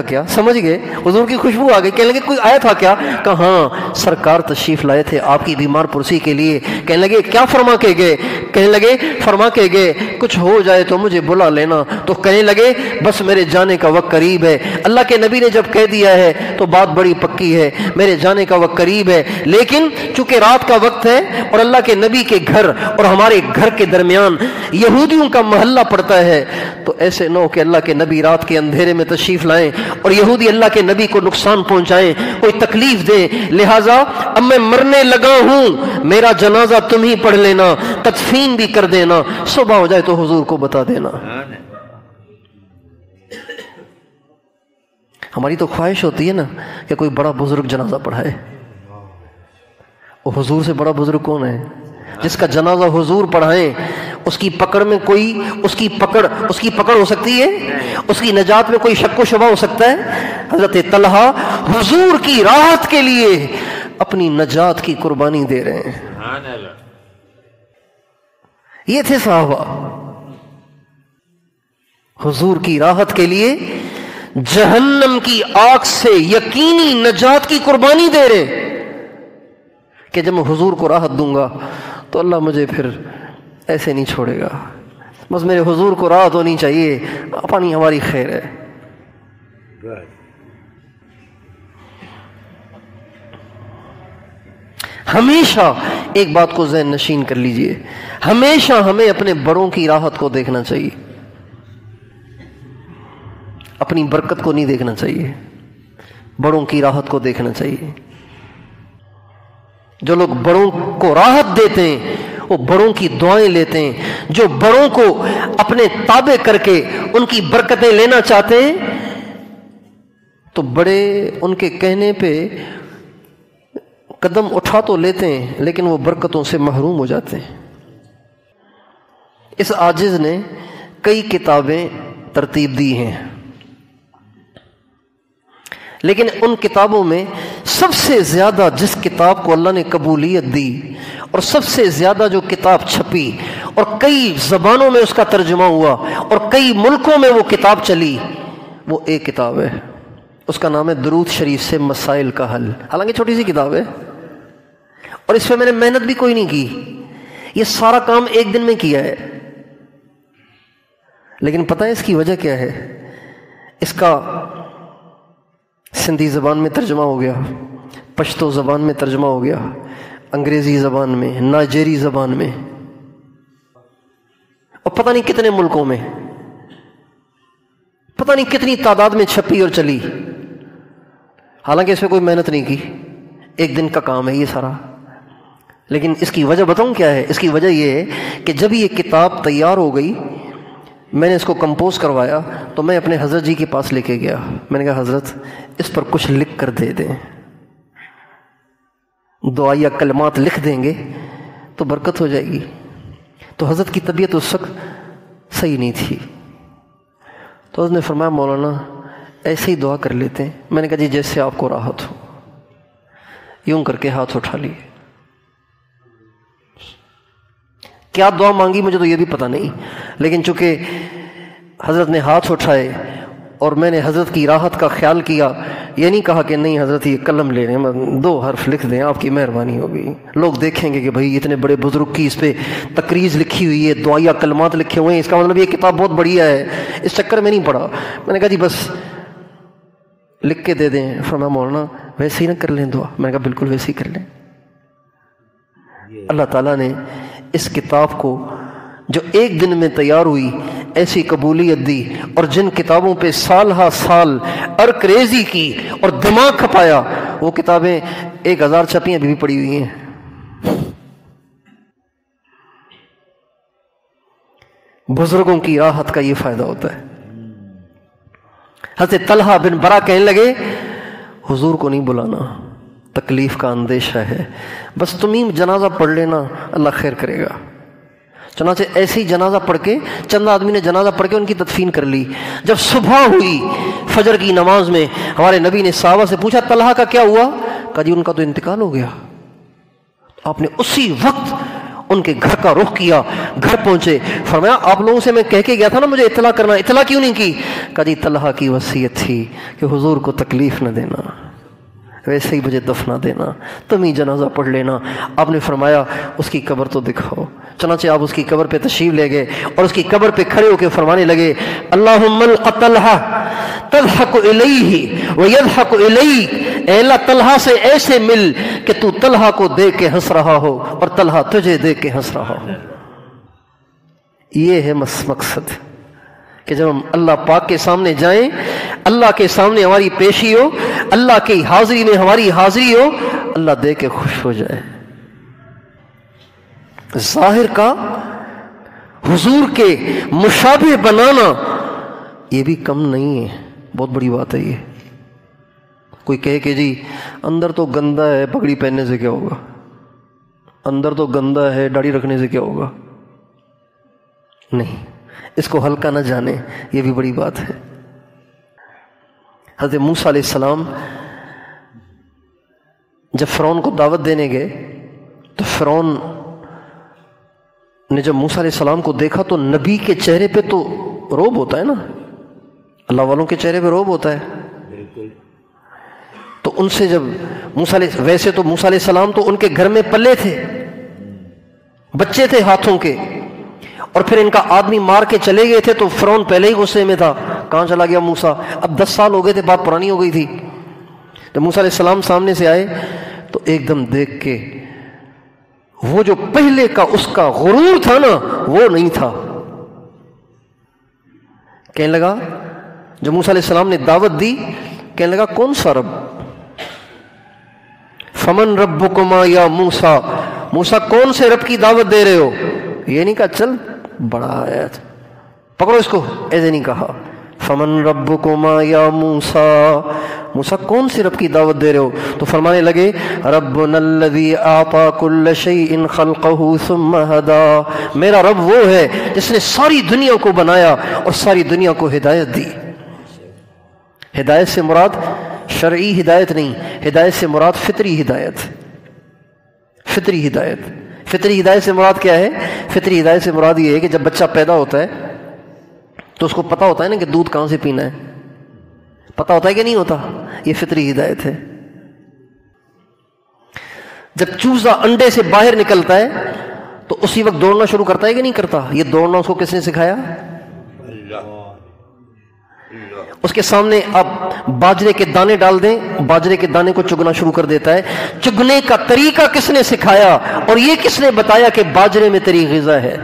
کیا؟ سمجھ گئے، حضور کی خوشبو آ گئی، کہنے لگے کوئی آیا تھا کیا؟ کہا ہاں سرکار تشریف لائے تھے آپ کی بیمار پرسی کے لیے۔ کہنے لگے کیا فرما کے گئے؟ کہنے لگے فرما کے گئے کچھ ہو جائے تو مجھے بلا لینا۔ تو کہنے لگے بس میرے جانے کا وقت قریب ہے، اللہ کے نبی نے جب کہہ دیا ہے تو بات بڑی پکی ہے، میرے جانے کا وقت قریب ہے، لیکن چونکہ رات کا وقت ہے اور اللہ کے نبی کے گھر اور ہمارے گھر کے درمیان یہودیوں کا محلہ پڑتا ہے، تو ایسے نہ ہو کہ اللہ کے نبی رات کے اندھیرے میں تشریف لائیں اور یہودی اللہ کے نبی کو نقصان پہنچائیں، کوئی تکلیف دیں، لہٰذا اب میں مرنے لگا ہوں، میرا جنازہ تم ہی پڑھ لینا، تدفین بھی کر دینا، صبح ہو جائے تو حضور کو بتا دینا۔ ہماری تو خواہش ہوتی ہے نا کہ کوئی بڑا بزرگ جنازہ پڑھائے۔ وہ حضور سے بڑا بزرگ کون ہے؟ جس کا جنازہ حضور پڑھائیں، اس کی پکڑ میں کوئی اس کی پکڑ ہو سکتی ہے؟ اس کی نجات میں کوئی شک و شبہ ہو سکتا ہے؟ حضرت طلحہ حضور کی راحت کے لیے اپنی نجات کی قربانی دے رہے ہیں۔ یہ تھے صحابہ، حضور کی راحت کے لیے جہنم کی آگ سے یقینی نجات کی قربانی دے رہے کہ جب میں حضور کو راحت دوں گا تو اللہ مجھے پھر ایسے نہیں چھوڑے گا، بس میرے حضور کو راحت ہونی چاہیے، اپنی ہماری خیر ہے۔ ہمیشہ ایک بات کو ذہن نشین کر لیجئے، ہمیشہ ہمیں اپنے بڑوں کی راحت کو دیکھنا چاہیے، اپنی برکت کو نہیں دیکھنا چاہیے، بڑوں کی راحت کو دیکھنا چاہیے۔ جو لوگ بڑوں کو راحت دیتے ہیں وہ بڑوں کی دعائیں لیتے ہیں، جو بڑوں کو اپنے تابع کر کے ان کی برکتیں لینا چاہتے ہیں تو بڑے ان کے کہنے پہ قدم اٹھا تو لیتے ہیں لیکن وہ برکتوں سے محروم ہو جاتے ہیں۔ اس عاجز نے کئی کتابیں ترتیب دی ہیں، لیکن ان کتابوں میں سب سے زیادہ جس کتاب کو اللہ نے قبولیت دی اور سب سے زیادہ جو کتاب چھپی اور کئی زبانوں میں اس کا ترجمہ ہوا اور کئی ملکوں میں وہ کتاب چلی، وہ ایک کتاب ہے، اس کا نام ہے درود شریف سے مسائل کا حل۔ حالانکہ چھوٹی سی کتاب ہے اور اس پہ میں نے محنت بھی کوئی نہیں کی، یہ سارا کام ایک دن میں کیا ہے، لیکن پتہ ہے اس کی وجہ کیا ہے؟ اس کا سندھی زبان میں ترجمہ ہو گیا، پشتو زبان میں ترجمہ ہو گیا، انگریزی زبان میں، نائجیری زبان میں، اور پتہ نہیں کتنے ملکوں میں، پتہ نہیں کتنی تعداد میں چھپی اور چلی۔ حالانکہ اس پہ کوئی محنت نہیں کی، ایک دن کا کام ہے یہ سارا۔ لیکن اس کی وجہ بتاؤں کیا ہے؟ اس کی وجہ یہ ہے کہ جب یہ کتاب تیار ہو گئی، میں نے اس کو کمپوز کروایا تو میں اپنے حضرت جی کے پاس لے کے گیا، میں نے کہا حضرت اس پر کچھ لکھ کر دے دیں، دعائیہ کلمات لکھ دیں گے تو برکت ہو جائے گی۔ تو حضرت کی طبیعت اس وقت صحیح نہیں تھی، تو حضرت نے فرمایا مولانا ایسے ہی دعا کر لیتے ہیں۔ میں نے کہا جی جیسے آپ کو راحت ہو۔ یوں کر کے ہاتھ اٹھا لیے۔ کیا دعا مانگی مجھے تو یہ بھی پتہ نہیں، لیکن چونکہ حضرت نے ہاتھ اٹھائے اور میں نے حضرت کی راحت کا خیال کیا، یہ نہیں کہا کہ نہیں حضرت یہ قلم لے لیں، 2 حرف لکھ دیں، آپ کی مہربانی ہوگی، لوگ دیکھیں گے کہ بھائی اتنے بڑے بزرگ کی اس پہ تقریض لکھی ہوئی ہے، دعائیہ کلمات لکھے ہوئے ہیں، اس کا مطلب یہ کتاب بہت بڑھیا ہے۔ اس چکر میں نہیں پڑھا، میں نے کہا جی بس لکھ کے دے دیں۔ فرمایا مولانا ویسے ہی نہ کر لیں دعا؟ میں نے کہا بالکل ویسے ہی کر لیں۔ اللہ تعالیٰ نے اس کتاب کو جو ایک دن میں تیار ہوئی ایسی قبولیت دی، اور جن کتابوں پہ سال ہا سال ارک ریزی کی اور دماغ کھپایا، وہ کتابیں 1000 چھپی ابھی بھی پڑی ہوئی ہیں۔ بزرگوں کی راحت کا یہ فائدہ ہوتا ہے۔ حضرت طلحہ بن برا کہنے لگے حضور کو نہیں بلانا، تکلیف کا اندیشہ ہے، بس تم ہی جنازہ پڑھ لینا، اللہ خیر کرے گا۔ چنانچہ ایسے ہی جنازہ پڑھ کے چند آدمی نے جنازہ پڑھ کے ان کی تدفین کر لی۔ جب صبح ہوئی فجر کی نماز میں ہمارے نبی نے صحابہ سے پوچھا طلحہ کا کیا ہوا؟ کہا جی ان کا تو انتقال ہو گیا۔ آپ نے اسی وقت ان کے گھر کا رخ کیا، گھر پہنچے، فرمایا آپ لوگوں سے میں کہہ کے گیا تھا نا مجھے اطلاع کرنا، اطلاع کیوں نہیں کی؟ کہا جی طلحہ کی وصیت تھی کہ حضور کو تکلیف نہ دینا، ویسے ہی مجھے دفنا دینا، تم ہی جنازہ پڑھ لینا۔ آپ نے فرمایا اس کی قبر تو دکھاؤ۔ چنانچہ آپ اس کی قبر پہ تشریف لے گئے اور اس کی قبر پہ کھڑے ہو کے فرمانے لگے اللہم الق طلحہ تضحک الیہ ویضحک الیک، اے اللہ طلحہ سے ایسے مل کہ تو طلحہ کو دیکھ کے ہنس رہا ہو اور طلحہ تجھے دیکھ کے ہنس رہا ہو۔ یہ ہے مقصد کہ جب ہم اللہ پاک کے سامنے جائیں، اللہ کے سامنے ہماری پیشی ہو، اللہ کی حاضری میں ہماری حاضری ہو، اللہ دے کے خوش ہو جائے۔ ظاہر کا حضور کے مشابہ بنانا یہ بھی کم نہیں ہے، بہت بڑی بات ہے یہ۔ کوئی کہے کہ جی اندر تو گندا ہے، پگڑی پہننے سے کیا ہوگا، اندر تو گندا ہے، داڑھی رکھنے سے کیا ہوگا، نہیں، اس کو ہلکا نہ جانے، یہ بھی بڑی بات ہے۔ حضرت موسیٰ علیہ السلام جب فرعون کو دعوت دینے گئے تو فرعون نے جب موسیٰ علیہ السلام کو دیکھا تو نبی کے چہرے پہ تو روب ہوتا ہے نا، اللہ والوں کے چہرے پہ روب ہوتا ہے، تو ان سے جب ویسے تو موسیٰ علیہ السلام تو ان کے گھر میں پلے تھے، بچے تھے ہاتھوں کے، اور پھر ان کا آدمی مار کے چلے گئے تھے، تو فرعون پہلے ہی غصے میں تھا، کہاں چلا گیا موسیٰ، اب 10 سال ہو گئے تھے، بات پرانی ہو گئی تھی۔ جب موسیٰ علیہ السلام سامنے سے آئے تو ایک دم دیکھ کے وہ جو پہلے کا اس کا غرور تھا نا وہ نہیں تھا۔ کہنے لگا، جب موسیٰ علیہ السلام نے دعوت دی، کہنے لگا کون سا رب، فمن ربکما یا موسیٰ، موسیٰ کون سے رب کی دعوت دے رہے ہو، یہ نہیں کہا چل بڑا آیت پکڑو اس کو، ایسے نہیں کہا فمن ربکما یا موسیٰ، موسیٰ کون سی رب کی دعوت دے رہے ہو، تو فرمانے لگے ربنا الذی اعطى كل شیء خلقہ ثم ہدی، میرا رب وہ ہے جس نے ساری دنیا کو بنایا اور ساری دنیا کو ہدایت دی۔ ہدایت سے مراد شرعی ہدایت نہیں، ہدایت سے مراد فطری ہدایت، فطری ہدایت۔ فطری ہدایت سے مراد کیا ہے؟ فطری ہدایت سے مراد یہ ہے کہ جب بچہ پیدا ہوتا ہے تو اس کو پتہ ہوتا ہے نا کہ دودھ کہاں سے پینا ہے، پتہ ہوتا ہے کہ نہیں ہوتا، یہ فطری ہدایت ہے۔ جب چوزا انڈے سے باہر نکلتا ہے تو اسی وقت دوڑنا شروع کرتا ہے کہ نہیں کرتا، یہ دوڑنا اس کو کس نے سکھایا؟ اس کے سامنے آپ باجرے کے دانے ڈال دیں، باجرے کے دانے کو چگنا شروع کر دیتا ہے۔ چگنے کا طریقہ کس نے سکھایا اور یہ کس نے بتایا کہ باجرے میں تیری غذا ہے؟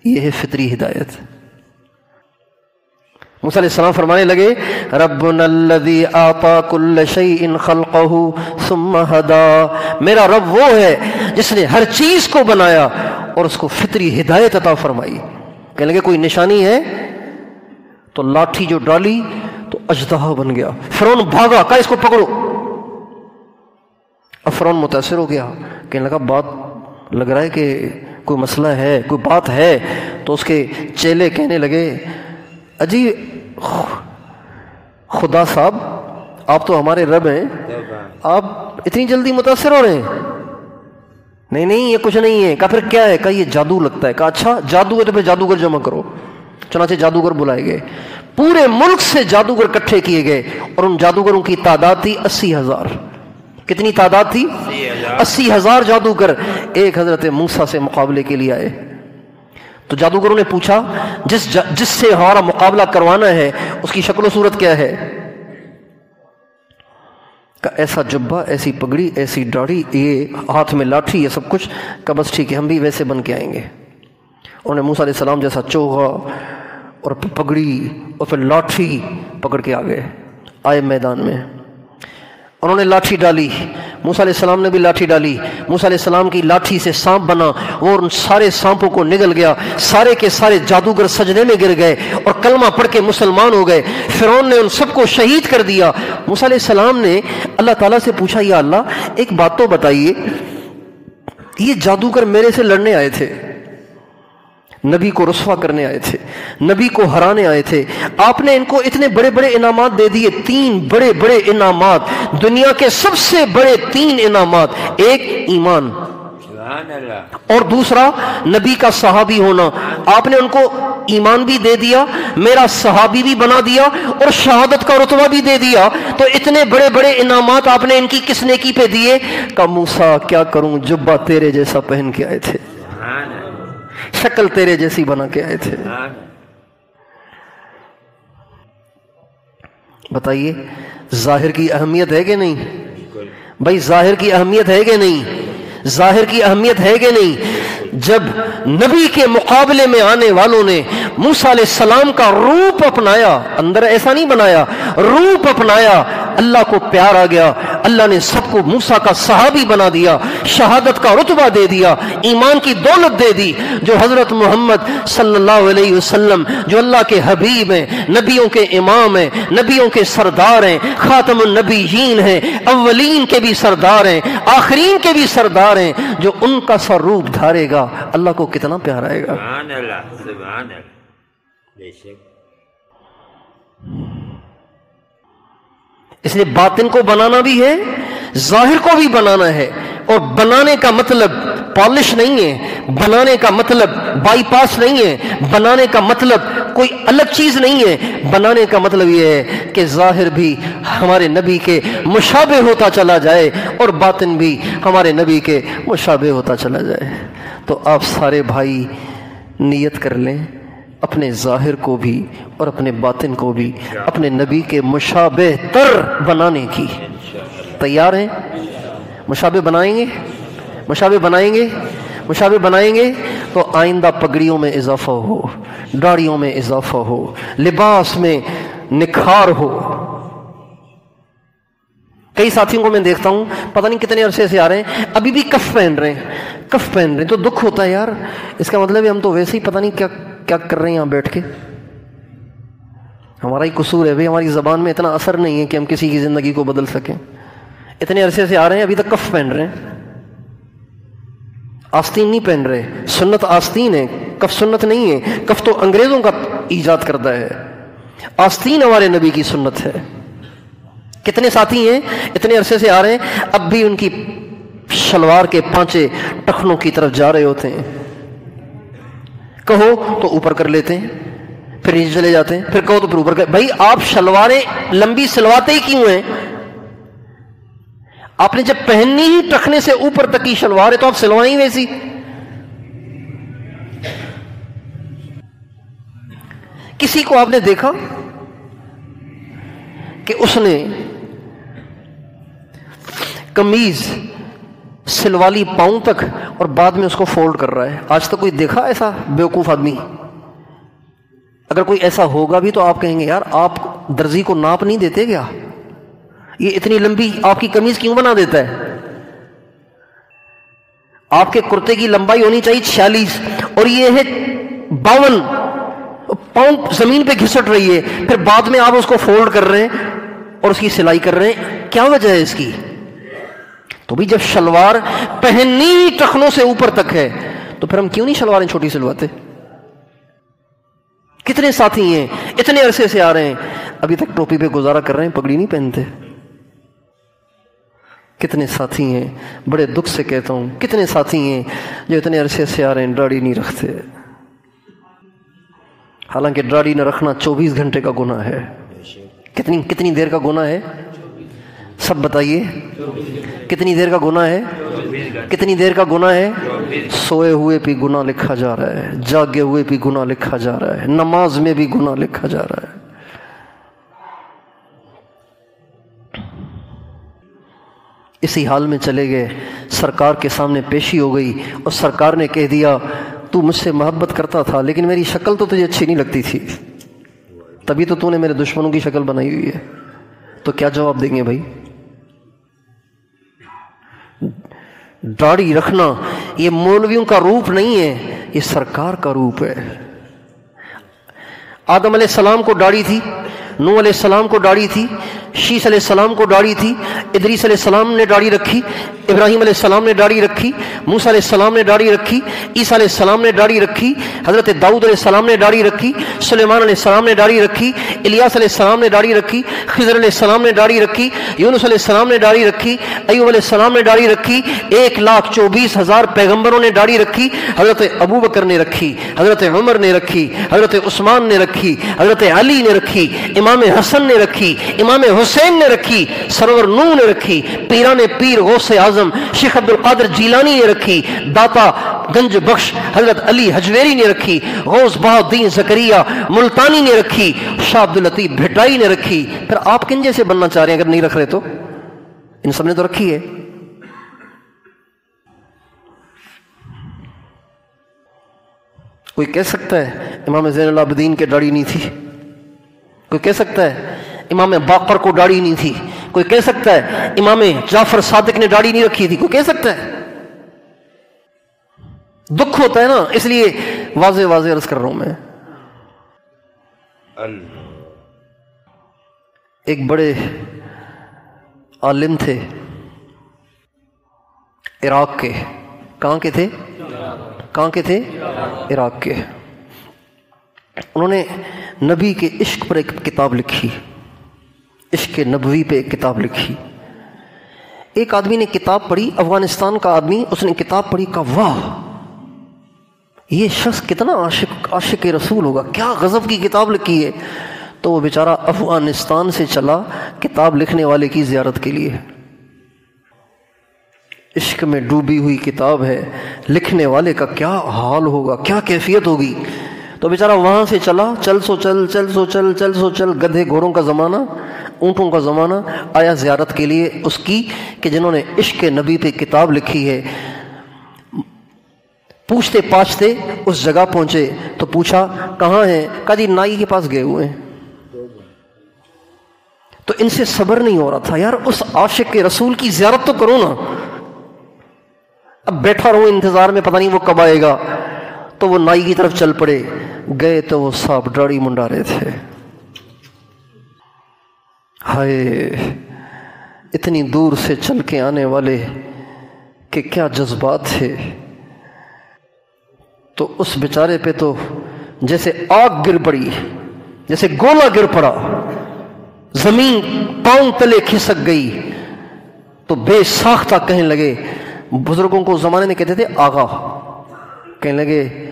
یہ ہے فطری ہدایت۔ موسیٰ علیہ السلام فرمانے لگے ربنا الذی اعطى كل شیء خلقہ ثم ہدی، میرا رب وہ ہے جس نے ہر چیز کو بنایا اور اس کو فطری ہدایت عطا فرمائی۔ کہنے لگے کوئی نشانی ہے؟ تو لاٹھی جو ڈالی تو اژدہا بن گیا، فرعون بھاگا، کہا اس کو پکڑو۔ اب فرعون متاثر ہو گیا، کہنے لگا بات لگ رہا ہے کہ کوئی مسئلہ ہے، کوئی بات ہے۔ تو اس کے چیلے کہنے لگے اجی خدا صاحب آپ تو ہمارے رب ہیں، آپ اتنی جلدی متاثر ہو رہے ہیں؟ نہیں نہیں یہ کچھ نہیں ہے۔ کہا پھر کیا ہے؟ کہا یہ جادو لگتا ہے۔ کہا اچھا جادو ہے تو پھر جادوگر جمع کرو۔ چنانچہ جادوگر بلائے گئے، پورے ملک سے جادوگر اکٹھے کیے گئے اور ان جادوگروں کی تعداد تھی 80,000۔ کتنی تعداد تھی؟ 80,000 جادوگر ایک حضرت موسیٰ سے مقابلے کے لیے آئے۔ تو جادوگروں نے پوچھا جس سے ہمارا مقابلہ کروانا ہے اس کی شکل و صورت کیا ہے؟ کہ ایسا جبہ، ایسی پگڑی، ایسی داڑھی، یہ ہاتھ میں لاٹھی، یہ سب کچھ۔ کہ بس ٹھیک ہے ہم بھی ویسے بن کے آئیں گے۔ انہوں نے موسیٰ علیہ السلام جیسا چوغا اور پگڑی اور پھر لاٹھی پکڑ کے آئے میدان میں۔ انہوں نے لاٹھی ڈالی، موسیٰ علیہ السلام نے بھی لاٹھی ڈالی۔ موسیٰ علیہ السلام کی لاٹھی سے سانپ بنا، وہ ان سارے سانپوں کو نگل گیا، سارے کے سارے جادوگر سجدے میں گر گئے اور کلمہ پڑھ کے مسلمان ہو گئے۔ فرعون نے ان سب کو شہید کر دیا۔ موسیٰ علیہ السلام نے اللہ تعالیٰ سے پوچھا یا اللہ ایک بات تو بتائیے، یہ جادوگر میرے سے لڑنے آئے تھے، نبی کو رسوا کرنے آئے تھے، نبی کو ہرانے آئے تھے، آپ نے ان کو اتنے بڑے بڑے انعامات دے دیے، 3 بڑے بڑے انعامات، دنیا کے سب سے بڑے 3 انعامات، ایک ایمان اور دوسرا نبی کا صحابی ہونا۔ آپ نے ان کو ایمان بھی دے دیا، میرا صحابی بھی بنا دیا اور شہادت کا رتبہ بھی دے دیا۔ تو اتنے بڑے بڑے انعامات آپ نے ان کی کس نیکی پہ دیے؟ کہ موسیٰ کیا کروں، جبہ تیرے جیسا پہن کے آئے تھے، شکل تیرے جیسی بنا کے آئے تھے۔ بتائیے ظاہر کی اہمیت ہے کہ نہیں؟ بھائی ظاہر کی اہمیت ہے کہ نہیں؟ ظاہر کی اہمیت ہے کہ نہیں؟ جب نبی کے مقابلے میں آنے والوں نے موسیٰ علیہ السلام کا روپ اپنایا، اندر ایسا نہیں بنایا، روپ اپنایا، اللہ کو پیار آ گیا، اللہ نے سب کو موسیٰ کا صحابی بنا دیا، شہادت کا رتبہ دے دیا، ایمان کی دولت دے دی۔ جو حضرت محمد صلی اللہ علیہ وسلم جو اللہ کے حبیب ہیں، نبیوں کے امام ہیں، نبیوں کے سردار ہیں، خاتم النبیین ہیں، اولین کے بھی سردار ہیں، آخرین کے بھی سردار ہیں، جو ان کا سر روپ دھارے گا اللہ کو کتنا پیار آئے گا۔ سبحان اللہ، سبحان اللہ، بے شک۔ اس لیے باطن کو بنانا بھی ہے، ظاہر کو بھی بنانا ہے، اور بنانے کا مطلب پالش نہیں ہے، بنانے کا مطلب بائی پاس نہیں ہے، بنانے کا مطلب کوئی الگ چیز نہیں ہے، بنانے کا مطلب یہ ہے کہ ظاہر بھی ہمارے نبی کے مشابہ ہوتا چلا جائے اور باطن بھی ہمارے نبی کے مشابہ ہوتا چلا جائے۔ تو آپ سارے بھائی نیت کر لیں اپنے ظاہر کو بھی اور اپنے باطن کو بھی اپنے نبی کے مشابہ تر بنانے کی۔ تیار ہیں؟ مشابہ بنائیں گے، مشابہ بنائیں گے، مشابہ بنائیں گے تو آئندہ پگڑیوں میں اضافہ ہو، داڑھیوں میں اضافہ ہو، لباس میں نکھار ہو۔ کئی ساتھیوں کو میں دیکھتا ہوں پتہ نہیں کتنے عرصے سے آ رہے ہیں ابھی بھی کف پہن رہے ہیں، کف پہن رہے ہیں، تو دکھ ہوتا ہے یار، اس کا مطلب ہے ہم تو ویسے ہی پتہ نہیں کیا کیا کر رہے ہیں یہاں بیٹھ کے۔ ہمارا ہی قصور ہے بھئی، ہماری زبان میں اتنا اثر نہیں ہے کہ ہم کسی کی زندگی کو بدل سکیں۔ اتنے عرصے سے آ رہے ہیں ابھی تک کف پہن رہے ہیں، آستین نہیں پہن رہے۔ سنت آستین ہے، کف سنت نہیں ہے، کف تو انگریزوں کا ایجاد کردہ ہے، آستین ہمارے نبی کی سنت ہے۔ کتنے ساتھی ہیں اتنے عرصے سے آ رہے ہیں اب بھی ان کی شلوار کے پانچے ٹخنوں کی طرف جا رہے ہوتے ہیں، کہو تو اوپر کر لیتے ہیں، پھر نیچے چلے جاتے ہیں، پھر کہو تو پھر اوپر کر۔ بھائی آپ شلواریں لمبی سلواتے ہی کیوں ہیں؟ آپ نے جب پہننی ہی ٹخنے سے اوپر تک کی شلوار ہے تو آپ سلوائیں ہی ویسی۔ کسی کو آپ نے دیکھا کہ اس نے قمیض سلوالی پاؤں تک اور بعد میں اس کو فولڈ کر رہا ہے؟ آج تک کوئی دیکھا ایسا بیوقوف آدمی؟ اگر کوئی ایسا ہوگا بھی تو آپ کہیں گے یار آپ درزی کو ناپ نہیں دیتے کیا؟ یہ اتنی لمبی آپ کی قمیض کیوں بنا دیتا ہے؟ آپ کے کرتے کی لمبائی ہونی چاہیے 46 اور یہ ہے 52، پاؤں زمین پہ گھسٹ رہی ہے، پھر بعد میں آپ اس کو فولڈ کر رہے ہیں اور اس کی سلائی کر رہے ہیں، کیا وجہ ہے اس کی؟ تو بھی جب شلوار پہننی ٹخنوں سے اوپر تک ہے تو پھر ہم کیوں نہیں شلواریں چھوٹی سلواتے؟ کتنے ساتھی ہیں اتنے عرصے سے آ رہے ہیں ابھی تک ٹوپی پہ گزارا کر رہے ہیں، پگڑی نہیں پہنتے۔ کتنے ساتھی ہیں، بڑے دکھ سے کہتا ہوں کتنے ساتھی ہیں جو اتنے عرصے سے آ رہے ہیں داڑھی نہیں رکھتے، حالانکہ داڑھی نہ رکھنا 24 گھنٹے کا گناہ ہے۔ کتنی دیر کا گناہ ہے؟ سب بتائیے، کتنی دیر کا گناہ ہے؟ کتنی دیر کا گناہ ہے؟ سوئے ہوئے بھی گناہ لکھا جا رہا ہے، جاگے ہوئے بھی گناہ لکھا جا رہا ہے، نماز میں بھی گناہ لکھا جا رہا ہے۔ اسی حال میں چلے گئے، سرکار کے سامنے پیشی ہو گئی اور سرکار نے کہہ دیا تو مجھ سے محبت کرتا تھا لیکن میری شکل تو تجھے اچھی نہیں لگتی تھی، تبھی تو نے میرے دشمنوں کی شکل بنائی ہوئی ہے۔ تو کیا جواب دیں گے بھائی؟ داڑھی رکھنا یہ مولویوں کا روپ نہیں ہے، یہ سرکار کا روپ ہے۔ آدم علیہ السلام کو داڑھی تھی، نوح علیہ السلام کو داڑھی تھی، شیس علیہ السلام کو داڑھی تھی، ادریس علیہ السلام نے داڑھی رکھی، ابراہیم علیہ السلام نے داڑھی رکھی، موسیٰ علیہ السلام نے داڑھی رکھی، عیسیٰ علیہ السلام نے داڑھی رکھی، حضرت داؤد علیہ السلام نے داڑھی رکھی، سلیمان علیہ السلام نے داڑھی رکھی، الیاس علیہ السلام نے داڑھی رکھی، خضر علیہ السلام نے داڑھی رکھی، یونس علیہ السلام نے داڑھی رکھی، ایوب علیہ السلام نے داڑھی رکھی، 1,24,000 پیغمبروں نے داڑھی رکھی، حضرت ابو بکر نے رکھی، حضرت عمر نے رکھی، حضرت عثمان نے رکھی، حضرت علی نے رکھی، امام حسن نے رکھی، امام حسین نے رکھی، سرور نوح نے رکھی، پیران پیر غوث اعظم شیخ عبد القادر جیلانی نے رکھی، داتا گنج بخش حضرت علی حجویری نے رکھی، غوث بہاءالدین زکریا ملتانی نے رکھی، شاہ عبد اللطیف بھٹائی نے رکھی۔ پھر آپ کن جیسے بننا چاہ رہے ہیں اگر نہیں رکھ رہے تو؟ ان سب نے تو رکھی ہے۔ کوئی کہہ سکتا ہے امام زین العابدین کے داڑھی نہیں تھی؟ کوئی کہہ سکتا ہے امام باقر کو داڑھی نہیں تھی؟ کوئی کہہ سکتا ہے امام جعفر صادق نے داڑھی نہیں رکھی تھی؟ کوئی کہہ سکتا ہے؟ دکھ ہوتا ہے نا، اس لیے واضح واضح عرض کر رہا ہوں میں. ایک بڑے عالم تھے عراق کے. کہاں کے تھے؟ کہاں کے تھے؟ عراق کے. انہوں نے نبی کے عشق پر ایک کتاب لکھی، عشق نبوی پہ ایک کتاب لکھی. ایک آدمی نے کتاب پڑھی، افغانستان کا آدمی، اس نے کتاب پڑھی، کہا واہ یہ شخص کتنا عاشق رسول ہوگا، کیا غضب کی کتاب لکھی ہے. تو وہ بیچارہ افغانستان سے چلا کتاب لکھنے والے کی زیارت کے لیے. عشق میں ڈوبی ہوئی کتاب ہے، لکھنے والے کا کیا حال ہوگا، کیا کیفیت ہوگی. تو بیچارہ وہاں سے چلا، چل سو چل، گدھے گھوڑوں کا زمانہ، اونٹوں کا زمانہ، آیا زیارت کے لیے اس کی کہ جنہوں نے عشق نبی پہ کتاب لکھی ہے. پوچھتے پاچھتے اس جگہ پہنچے تو پوچھا کہاں ہیں؟ کہا جی نائی کے پاس گئے ہوئے ہیں. تو ان سے صبر نہیں ہو رہا تھا، یار اس عاشق کے رسول کی زیارت تو کرو نا. اب بیٹھا رہوں انتظار میں، پتہ نہیں وہ کب آئے گا. تو وہ نائی کی طرف چل پڑے. گئے تو وہ صاحب داڑھی منڈا رہے تھے. ہائے اتنی دور سے چل کے آنے والے کہ کیا جذبات تھے. تو اس بیچارے پہ تو جیسے آگ گر پڑی، جیسے گولا گر پڑا، زمین پاؤں تلے کھسک گئی. تو بے ساختہ کہنے لگے، بزرگوں کو زمانے میں کہتے تھے آغا، کہنے لگے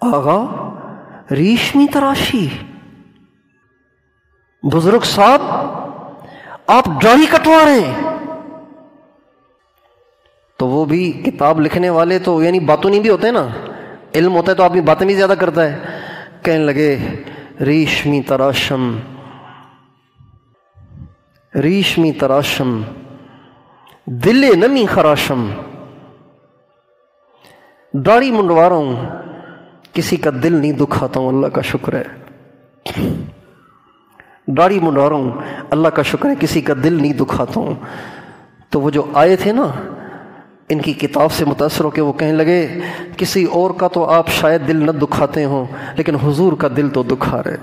آغا ریشمی تراشی. بزرگ صاحب آپ داڑھی کٹوا رہے ہیں. تو وہ بھی کتاب لکھنے والے تو یعنی باتوں نہیں بھی ہوتے نا، علم ہوتا ہے تو آدمی باتیں بھی زیادہ کرتا ہے. کہنے لگے ریشمی تراشم، ریشمی تراشم دل نمی خراشم. داڑھی منڈوا رہا ہوں، کسی کا دل نہیں دکھاتا ہوں، اللہ کا شکر ہے. داڑھی منڈوا رہا ہوں، اللہ کا شکر ہے کسی کا دل نہیں دکھاتا ہوں. تو وہ جو آئے تھے نا ان کی کتاب سے متاثر ہو کے وہ کہنے لگے کسی اور کا تو آپ شاید دل نہ دکھاتے ہوں لیکن حضور کا دل تو دکھا رہے.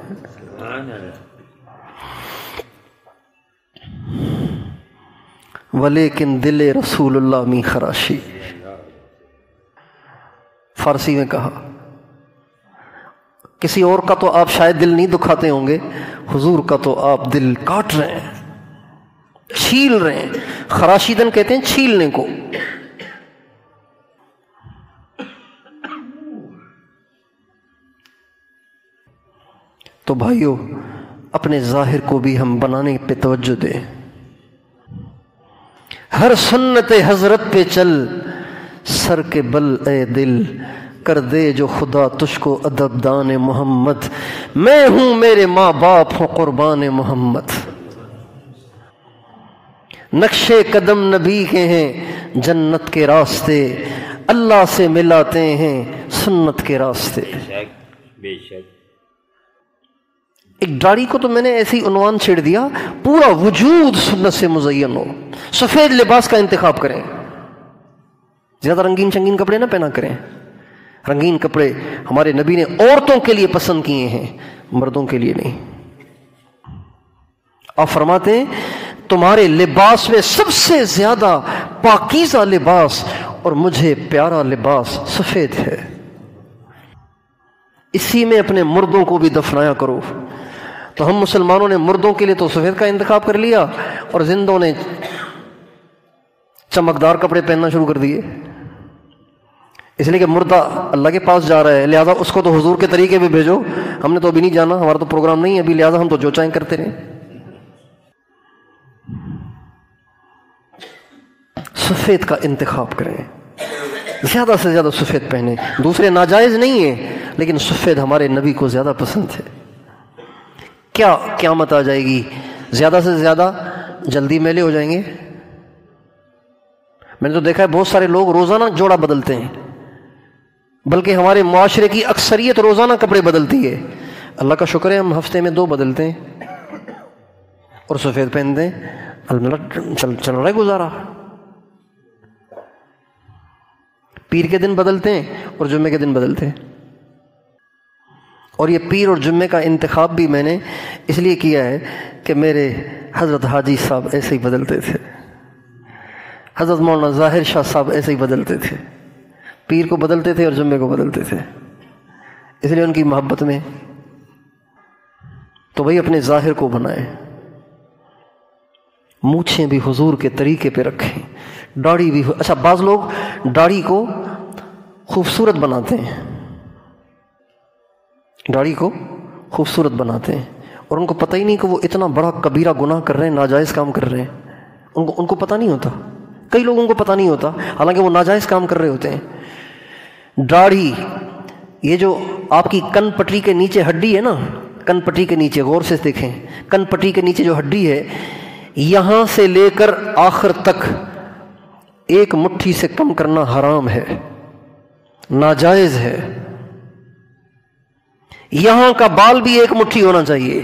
ولیکن دل رسول اللہ می خراشی. فارسی میں کہا کسی اور کا تو آپ شاید دل نہیں دکھاتے ہوں گے، حضور کا تو آپ دل کاٹ رہے ہیں، چھیل رہے ہیں. خراشیدن کہتے ہیں چھیلنے کو. تو بھائیو اپنے ظاہر کو بھی ہم بنانے پہ توجہ دیں. ہر سنت حضرت پہ چل، سر کے بل اے دل کر دے جو خدا تجھ کو ادب دان محمد. میں ہوں میرے ماں باپ ہوں قربان محمد. نقشے قدم نبی کے ہیں جنت کے راستے، اللہ سے ملاتے ہیں سنت کے راستے. بے شک. ایک داڑھی کو تو میں نے ایسی عنوان چھیڑ دیا، پورا وجود سنت سے مزین ہو. سفید لباس کا انتخاب کریں، زیادہ رنگین چنگین کپڑے نہ پہنا کریں. رنگین کپڑے ہمارے نبی نے عورتوں کے لیے پسند کیے ہیں، مردوں کے لیے نہیں. آپ فرماتے ہیں تمہارے لباس میں سب سے زیادہ پاکیزہ لباس اور مجھے پیارا لباس سفید ہے. اسی میں اپنے مردوں کو بھی دفنایا کرو. تو ہم مسلمانوں نے مردوں کے لیے تو سفید کا انتخاب کر لیا اور زندوں نے چمکدار کپڑے پہننا شروع کر دیے. اس لیے کہ مردہ اللہ کے پاس جا رہا ہے، لہٰذا اس کو تو حضور کے طریقے پہ بھیجو. ہم نے تو ابھی نہیں جانا، ہمارا تو پروگرام نہیں ہے ابھی، لہٰذا ہم تو جو چاہیں کرتے رہیں. سفید کا انتخاب کریں، زیادہ سے زیادہ سفید پہنیں. دوسرے ناجائز نہیں ہیں لیکن سفید ہمارے نبی کو زیادہ پسند ہے. کیا قیامت آ جائے گی، زیادہ سے زیادہ جلدی میلے ہو جائیں گے. میں نے تو دیکھا ہے بہت سارے لوگ روزانہ جوڑا بدلتے ہیں، بلکہ ہمارے معاشرے کی اکثریت روزانہ کپڑے بدلتی ہے. اللہ کا شکر ہے ہم ہفتے میں 2 بدلتے ہیں. اور سفید پہنتے ہیں، الحمدللہ چل رہا ہے گزارا۔ پیر کے دن بدلتے ہیں اور جمعے کے دن بدلتے ہیں، اور یہ پیر اور جمعے کا انتخاب بھی میں نے اس لیے کیا ہے کہ میرے حضرت حاجی صاحب ایسے ہی بدلتے تھے، حضرت مولانا ظاہر شاہ صاحب ایسے ہی بدلتے تھے، پیر کو بدلتے تھے اور جمعے کو بدلتے تھے، اس لیے ان کی محبت میں تو بھائی اپنے ظاہر کو بنائیں، مونچھیں بھی حضور کے طریقے پہ رکھیں، داڑھی بھی اچھا بعض لوگ داڑھی کو خوبصورت بناتے ہیں، داڑھی کو خوبصورت بناتے ہیں اور ان کو پتہ ہی نہیں کہ وہ اتنا بڑا کبیرہ گناہ کر رہے ہیں، ناجائز کام کر رہے ہیں، ان کو پتہ نہیں ہوتا، کئی لوگوں کو پتہ نہیں ہوتا حالانکہ وہ ناجائز کام کر رہے ہوتے ہیں۔ داڑھی، یہ جو آپ کی کن پٹی کے نیچے ہڈی ہے نا، کن پٹی کے نیچے غور سے دیکھیں، کن پٹی کے نیچے جو ہڈی ہے، یہاں سے لے کر آخر تک ایک مٹھی سے کم کرنا حرام ہے، ناجائز ہے۔ یہاں کا بال بھی ایک مٹھی ہونا چاہیے،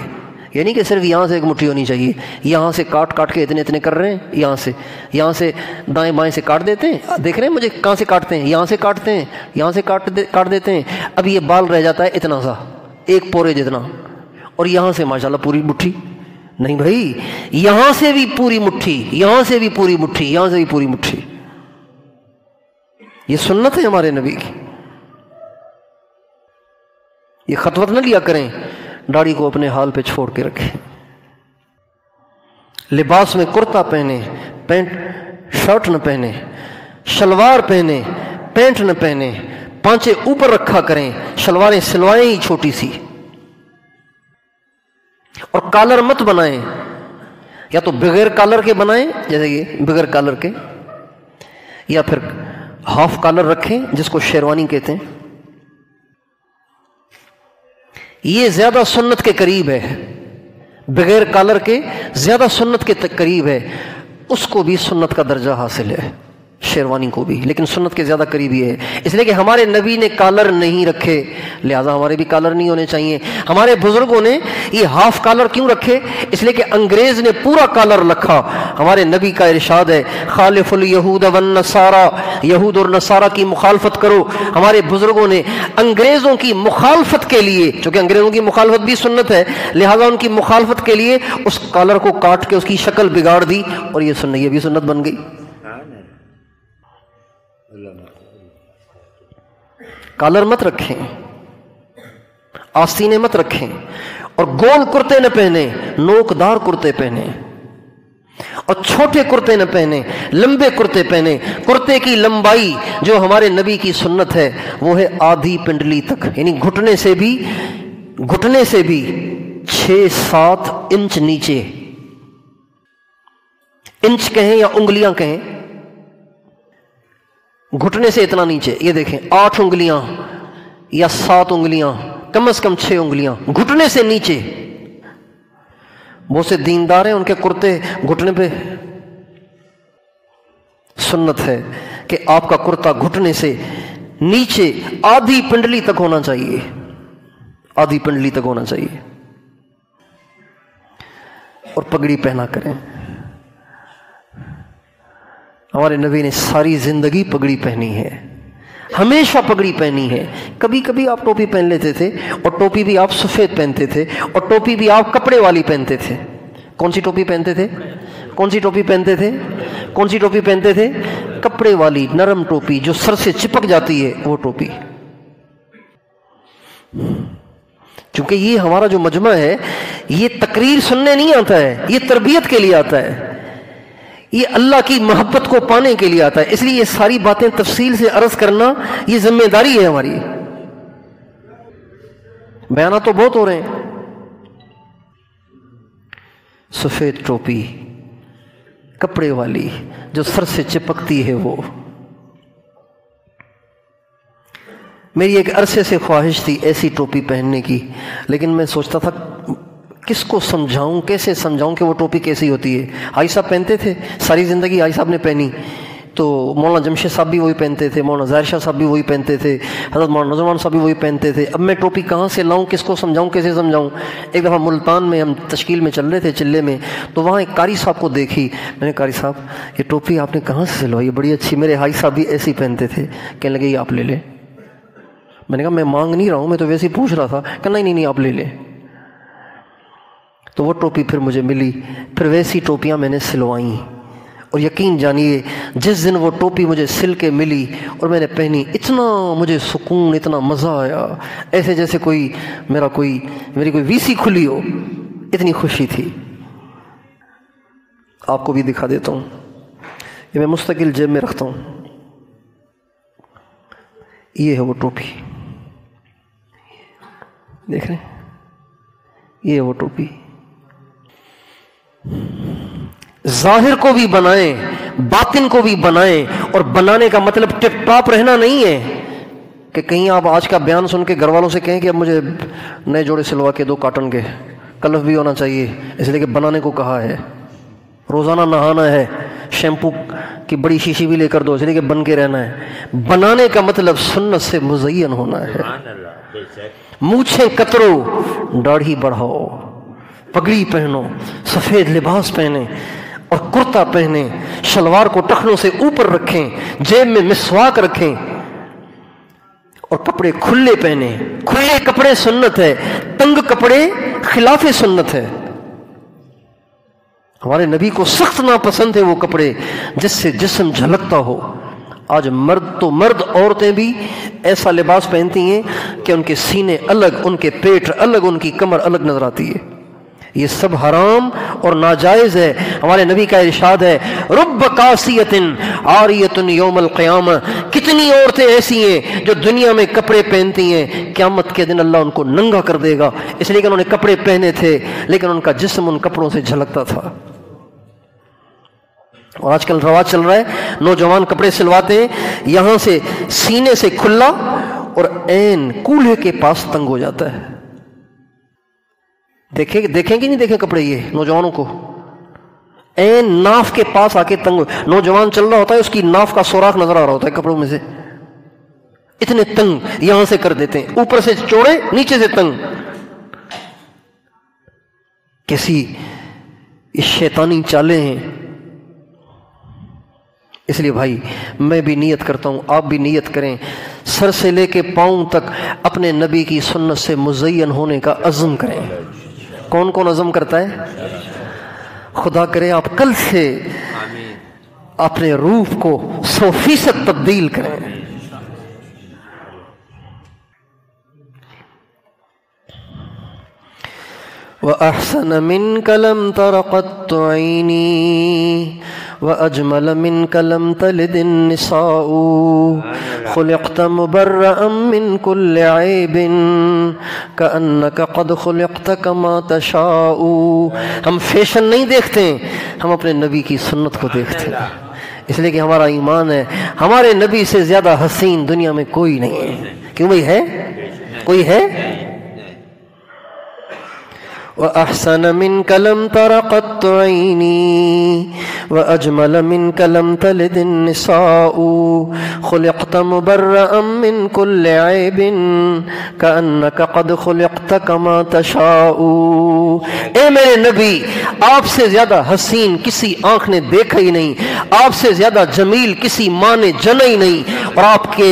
یعنی کہ صرف یہاں سے ایک مٹھی ہونی چاہیے، یہاں سے کاٹ کے اتنے کر رہے ہیں، یہاں سے دائیں بائیں سے کاٹ دیتے ہیں، دیکھ رہے ہیں مجھے کہاں سے کاٹتے ہیں، یہاں سے کاٹتے ہیں، یہاں سے کاٹ دیتے ہیں، اب یہ بال رہ جاتا ہے اتنا سا، ایک پورے جتنا، اور یہاں سے ماشاءاللہ پوری مٹھی، نہیں بھائی، یہاں سے بھی پوری مٹھی، یہاں سے بھی پوری مٹھی، یہاں سے بھی پوری مٹھی، یہ سنت ہے ہمارے نبی کی۔ یہ خطوت نہ لیا کریں، داڑھی کو اپنے حال پہ چھوڑ کے رکھیں، لباس میں کرتا پہنے، پینٹ شرٹ نہ پہنے، شلوار پہنے، پینٹ نہ پہنے، پانچے اوپر رکھا کریں، شلواریں سلوائیں ہی چھوٹی سی، اور کالر مت بنائیں، یا تو بغیر کالر کے بنائیں جیسے یہ بغیر کالر کے، یا پھر ہاف کالر رکھیں جس کو شیروانی کہتے ہیں، یہ زیادہ سنت کے قریب ہے، بغیر کالر کے زیادہ سنت کے قریب ہے، اس کو بھی سنت کا درجہ حاصل ہے، شیروانی کو بھی، لیکن سنت کے زیادہ قریبی ہے، اس لیے کہ ہمارے نبی نے کالر نہیں رکھے، لہذا ہمارے بھی کالر نہیں ہونے چاہیے۔ ہمارے بزرگوں نے یہ ہاف کالر کیوں رکھے؟ اس لیے کہ انگریز نے پورا کالر رکھا، ہمارے نبی کا ارشاد ہے خالف الیہود والنصارى، یہود اور نصارہ کی مخالفت کرو۔ ہمارے بزرگوں نے انگریزوں کی مخالفت کے لیے، چونکہ انگریزوں کی مخالفت بھی سنت ہے، لہذا ان کی مخالفت کے لیے اس کالر کو کاٹ کے اس کی شکل بگاڑ دی، اور یہ بھی سنت بن گئی۔ کالر مت رکھیں، آستینے مت رکھیں، اور گول کرتے نہ پہنے، نوکدار کرتے پہنے، اور چھوٹے کرتے نہ پہنے، لمبے کرتے پہنے۔ کرتے کی لمبائی جو ہمارے نبی کی سنت ہے وہ ہے آدھی پنڈلی تک، یعنی گھٹنے سے بھی 6-7 انچ نیچے، انچ کہیں یا انگلیاں کہیں، گھٹنے سے اتنا نیچے، یہ دیکھیں 8 انگلیاں یا 7 انگلیاں، کم از کم 6 انگلیاں گھٹنے سے نیچے۔ بہت سے دیندار ہیں ان کے کرتے گھٹنے پہ، سنت ہے کہ آپ کا کرتا گھٹنے سے نیچے آدھی پنڈلی تک ہونا چاہیے، آدھی پنڈلی تک ہونا چاہیے، اور پگڑی پہنا کریں۔ ہمارے نبی نے ساری زندگی پگڑی پہنی ہے، ہمیشہ پگڑی پہنی ہے۔ کبھی کبھی آپ ٹوپی پہن لیتے تھے، اور ٹوپی بھی آپ سفید پہنتے تھے، اور ٹوپی بھی آپ کپڑے والی پہنتے تھے۔ کون سی ٹوپی پہنتے تھے؟ کون سی ٹوپی پہنتے تھے؟ کون سی ٹوپی پہنتے تھے؟ کپڑے والی نرم ٹوپی جو سر سے چپک جاتی ہے، وہ ٹوپی۔ چونکہ یہ ہمارا جو مجمع ہے یہ تقریر سننے نہیں آتا ہے، یہ تربیت کے لیے آتا ہے، یہ اللہ کی محبت کو پانے کے لیے آتا ہے، اس لیے یہ ساری باتیں تفصیل سے عرض کرنا یہ ذمہ داری ہے ہماری۔ بیانات تو بہت ہو رہے ہیں۔ سفید ٹوپی کپڑے والی جو سر سے چپکتی ہے، وہ میری ایک عرصے سے خواہش تھی ایسی ٹوپی پہننے کی، لیکن میں سوچتا تھا کس کو سمجھاؤں، کیسے سمجھاؤں کہ وہ ٹوپی کیسی ہوتی ہے۔ حاجی صاحب پہنتے تھے، ساری زندگی حاجی صاحب نے پہنی، تو مولانا جمشید صاحب بھی وہی پہنتے تھے، مولانا ظاہر شاہ صاحب بھی وہی پہنتے تھے، حضرت مولانا نذرمان صاحب بھی وہی پہنتے تھے. اب میں ٹوپی کہاں سے لاؤں، کس کو سمجھاؤں، کیسے سمجھاؤں؟ ایک دفعہ ملتان میں ہم تشکیل میں چل رہے تھے چلے میں، تو وہاں ایک قاری صاحب کو دیکھی. میں نے قاری صاحب یہ ٹوپی آپ نے کہاں سے سلوائی، یہ بڑی اچھی، میرے حاج صاحب بھی ایسی پہنتے تھے. کہنے لگے یہ آپ لے لیں. میں نے کہا میں مانگ نہیں رہا ہوں، میں تو ویسے ہی پوچھ رہا تھا. کہ نہیں آپ لے لیں. تو وہ ٹوپی پھر مجھے ملی، پھر ویسی ٹوپیاں میں نے سلوائیں. اور یقین جانیے جس دن وہ ٹوپی مجھے سل کے ملی اور میں نے پہنی، اتنا مجھے سکون، اتنا مزہ آیا، ایسے جیسے میری کوئی وی سی کھلی ہو، اتنی خوشی تھی. آپ کو بھی دکھا دیتا ہوں، یہ میں مستقل جیب میں رکھتا ہوں. یہ ہے وہ ٹوپی، دیکھ رہے ہیں، یہ ہے وہ ٹوپی. ظاہر کو بھی بنائیں، باطن کو بھی بنائیں. اور بنانے کا مطلب ٹپ ٹاپ رہنا نہیں ہے کہ کہیں آپ آج کا بیان سن کے گھر والوں سے کہیں کہ اب مجھے نئے جوڑے سلوا کے دو کاٹن کے. کلف بھی ہونا چاہیے، اس لیے کہ بنانے کو کہا ہے. روزانہ نہانا ہے، شیمپو کی بڑی شیشی بھی لے کر دو، اس لیے کہ بن کے رہنا ہے. بنانے کا مطلب سنت سے مزین ہونا ہے. مونچھیں کترو، داڑھی بڑھاؤ، پگڑی پہنو، سفید لباس پہنیں اور کرتا پہنیں، شلوار کو ٹخنوں سے اوپر رکھیں، جیب میں مسواک رکھیں اور کپڑے کھلے پہنیں. کھلے کپڑے سنت ہے، تنگ کپڑے خلاف سنت ہے. ہمارے نبی کو سخت ناپسند ہے وہ کپڑے جس سے جسم جھلکتا ہو. آج مرد عورتیں بھی ایسا لباس پہنتی ہیں کہ ان کے سینے الگ، ان کے پیٹ الگ، ان کی کمر الگ نظر آتی ہے. یہ سب حرام اور ناجائز ہے. ہمارے نبی کا ارشاد ہے رب کاسیۃ عاریۃ یوم القیامہ، کتنی عورتیں ایسی ہیں جو دنیا میں کپڑے پہنتی ہیں، قیامت کے دن اللہ ان کو ننگا کر دے گا، اس لیے کہ انہوں نے کپڑے پہنے تھے لیکن ان کا جسم ان کپڑوں سے جھلکتا تھا. اور آج کل رواج چل رہا ہے، نوجوان کپڑے سلواتے ہیں یہاں سے سینے سے کھلا اور عین کولہے کے پاس تنگ ہو جاتا ہے. دیکھیں کہ نہیں دیکھیں کپڑے یہ نوجوانوں کو، عین ناف کے پاس آ کے تنگ. نوجوان چل رہا ہوتا ہے، اس کی ناف کا سوراخ نظر آ رہا ہوتا ہے کپڑوں میں سے. اتنے تنگ یہاں سے کر دیتے ہیں، اوپر سے چوڑے، نیچے سے تنگ. کیسی یہ شیطانی چالیں ہیں. اس لیے بھائی میں بھی نیت کرتا ہوں، آپ بھی نیت کریں، سر سے لے کے پاؤں تک اپنے نبی کی سنت سے مزین ہونے کا عزم کریں. کون کون عزم کرتا ہے؟ خدا کرے آپ کل سے اپنے روح کو 100% تبدیل کریں. وَأَحْسَنَ مِنْكَ لَمْ تَرَ قَطُّ عَيْنِي وَأَجْمَلَ مِنْكَ لَمْ تَلِدِ النِّسَاءُ خُلِقْتَ مُبَرَّأً مِنْ كُلِّ عَيْبٍ كَأَنَّكَ قَدْ خُلِقْتَ كَمَا تَشَاءُ. ہم فیشن نہیں دیکھتے، ہم اپنے نبی کی سنت کو دیکھتے ہیں. اس لیے کہ ہمارا ایمان ہے ہمارے نبی سے زیادہ حسین دنیا میں کوئی نہیں ہے. کیوں بھائی ہے؟ کوئی ہے؟ وَأَحْسَنَ مِنْكَ لَمْ تَرَ قَطُّ عَيْنِي وَأَجْمَلَ مِنْكَ لَمْ تَلِدِ النِّسَاءُ خُلِقْتَ مُبَرَّأً مِنْ كُلِّ عَيْبٍ كَأَنَّكَ قَدْ خُلِقْتَ كَمَا تَشَاءُ. اے میرے نبی، آپ سے زیادہ حسین کسی آنکھ نے دیکھا ہی نہیں، آپ سے زیادہ جمیل کسی ماں نے جنا ہی نہیں. اور آپ کے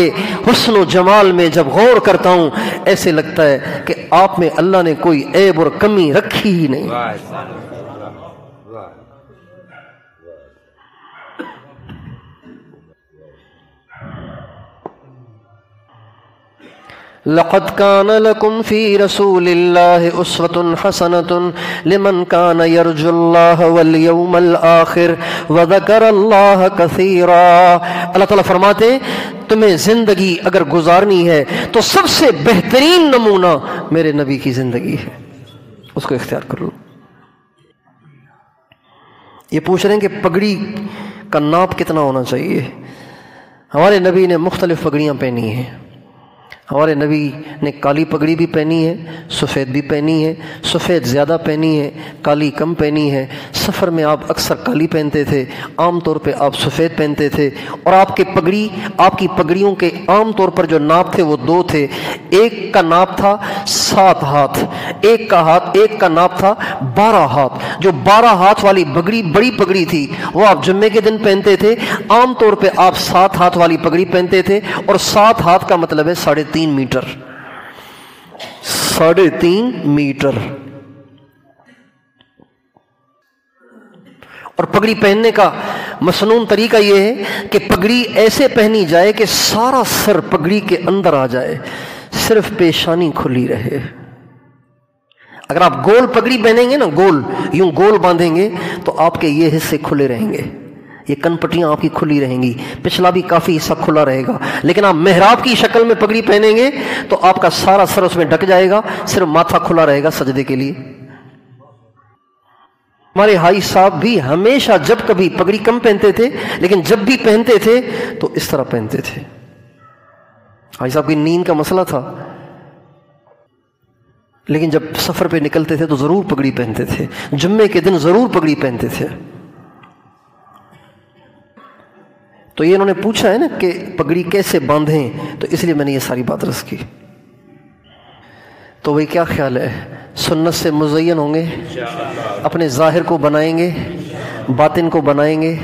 حسن و جمال میں جب غور کرتا ہوں ایسے لگتا ہے کہ آپ میں اللہ نے کوئی عیب اور کمی رکھی ہی نہیں. لقد كان لكم في رسول الله أسوة حسنة لمن كان يرجو الله واليوم الآخر وذكر الله كثيرا. اللہ تعالیٰ فرماتے ہیں تمہیں زندگی اگر گزارنی ہے تو سب سے بہترین نمونہ میرے نبی کی زندگی ہے، اس کو اختیار کر لو. یہ پوچھ رہے ہیں کہ پگڑی کا ناپ کتنا ہونا چاہیے. ہمارے نبی نے مختلف پگڑیاں پہنی ہیں. ہمارے نبی نے کالی پگڑی بھی پہنی ہے، سفید بھی پہنی ہے، سفید زیادہ پہنی ہے، کالی کم پہنی ہے۔ سفر میں آپ اکثر کالی پہنتے تھے، عام طور پہ آپ سفید پہنتے تھے، اور آپ کی پگڑیوں کے عام طور پر جو ناپ تھے وہ دو تھے۔ ایک کا ناپ تھا 7 ہاتھ، ایک کا ناپ تھا 12 ہاتھ۔ جو 12 ہاتھ والی بڑی پگڑی تھی وہ آپ جمعے کے دن پہنتے تھے۔ عام طور پہ آپ 7 ہاتھ والی پگڑی پہنتے تھے، اور 7 ہاتھ کا مطلب ہے 3.5 میٹر، 3.5 میٹر۔ اور پگڑی پہننے کا مسنون طریقہ یہ ہے کہ پگڑی ایسے پہنی جائے کہ سارا سر پگڑی کے اندر آ جائے، صرف پیشانی کھلی رہے۔ اگر آپ گول پگڑی پہنیں گے نا، یوں گول باندھیں گے تو آپ کے یہ حصے کھلے رہیں گے، یہ کن پٹیاں آپ کی کھلی رہیں گی، پچھلا بھی کافی حصہ کھلا رہے گا۔ لیکن آپ محراب کی شکل میں پگڑی پہنیں گے تو آپ کا سارا سر اس میں ڈھک جائے گا، صرف ماتھا کھلا رہے گا سجدے کے لیے۔ ہمارے حاجی صاحب بھی ہمیشہ جب کبھی پگڑی کم پہنتے تھے، لیکن جب بھی پہنتے تھے تو اس طرح پہنتے تھے۔ حاجی صاحب کی نیند کا مسئلہ تھا، لیکن جب سفر پہ نکلتے تھے تو ضرور پگڑی پہنتے تھے، جمعے کے دن ضرور پگڑی پہنتے تھے۔ تو یہ انہوں نے پوچھا ہے نا کہ پگڑی کیسے باندھیں، تو اس لیے میں نے یہ ساری بات عرض کی۔ تو وہی کیا خیال ہے، سنت سے مزین ہوں گے، اپنے ظاہر کو بنائیں گے، باطن کو بنائیں گے،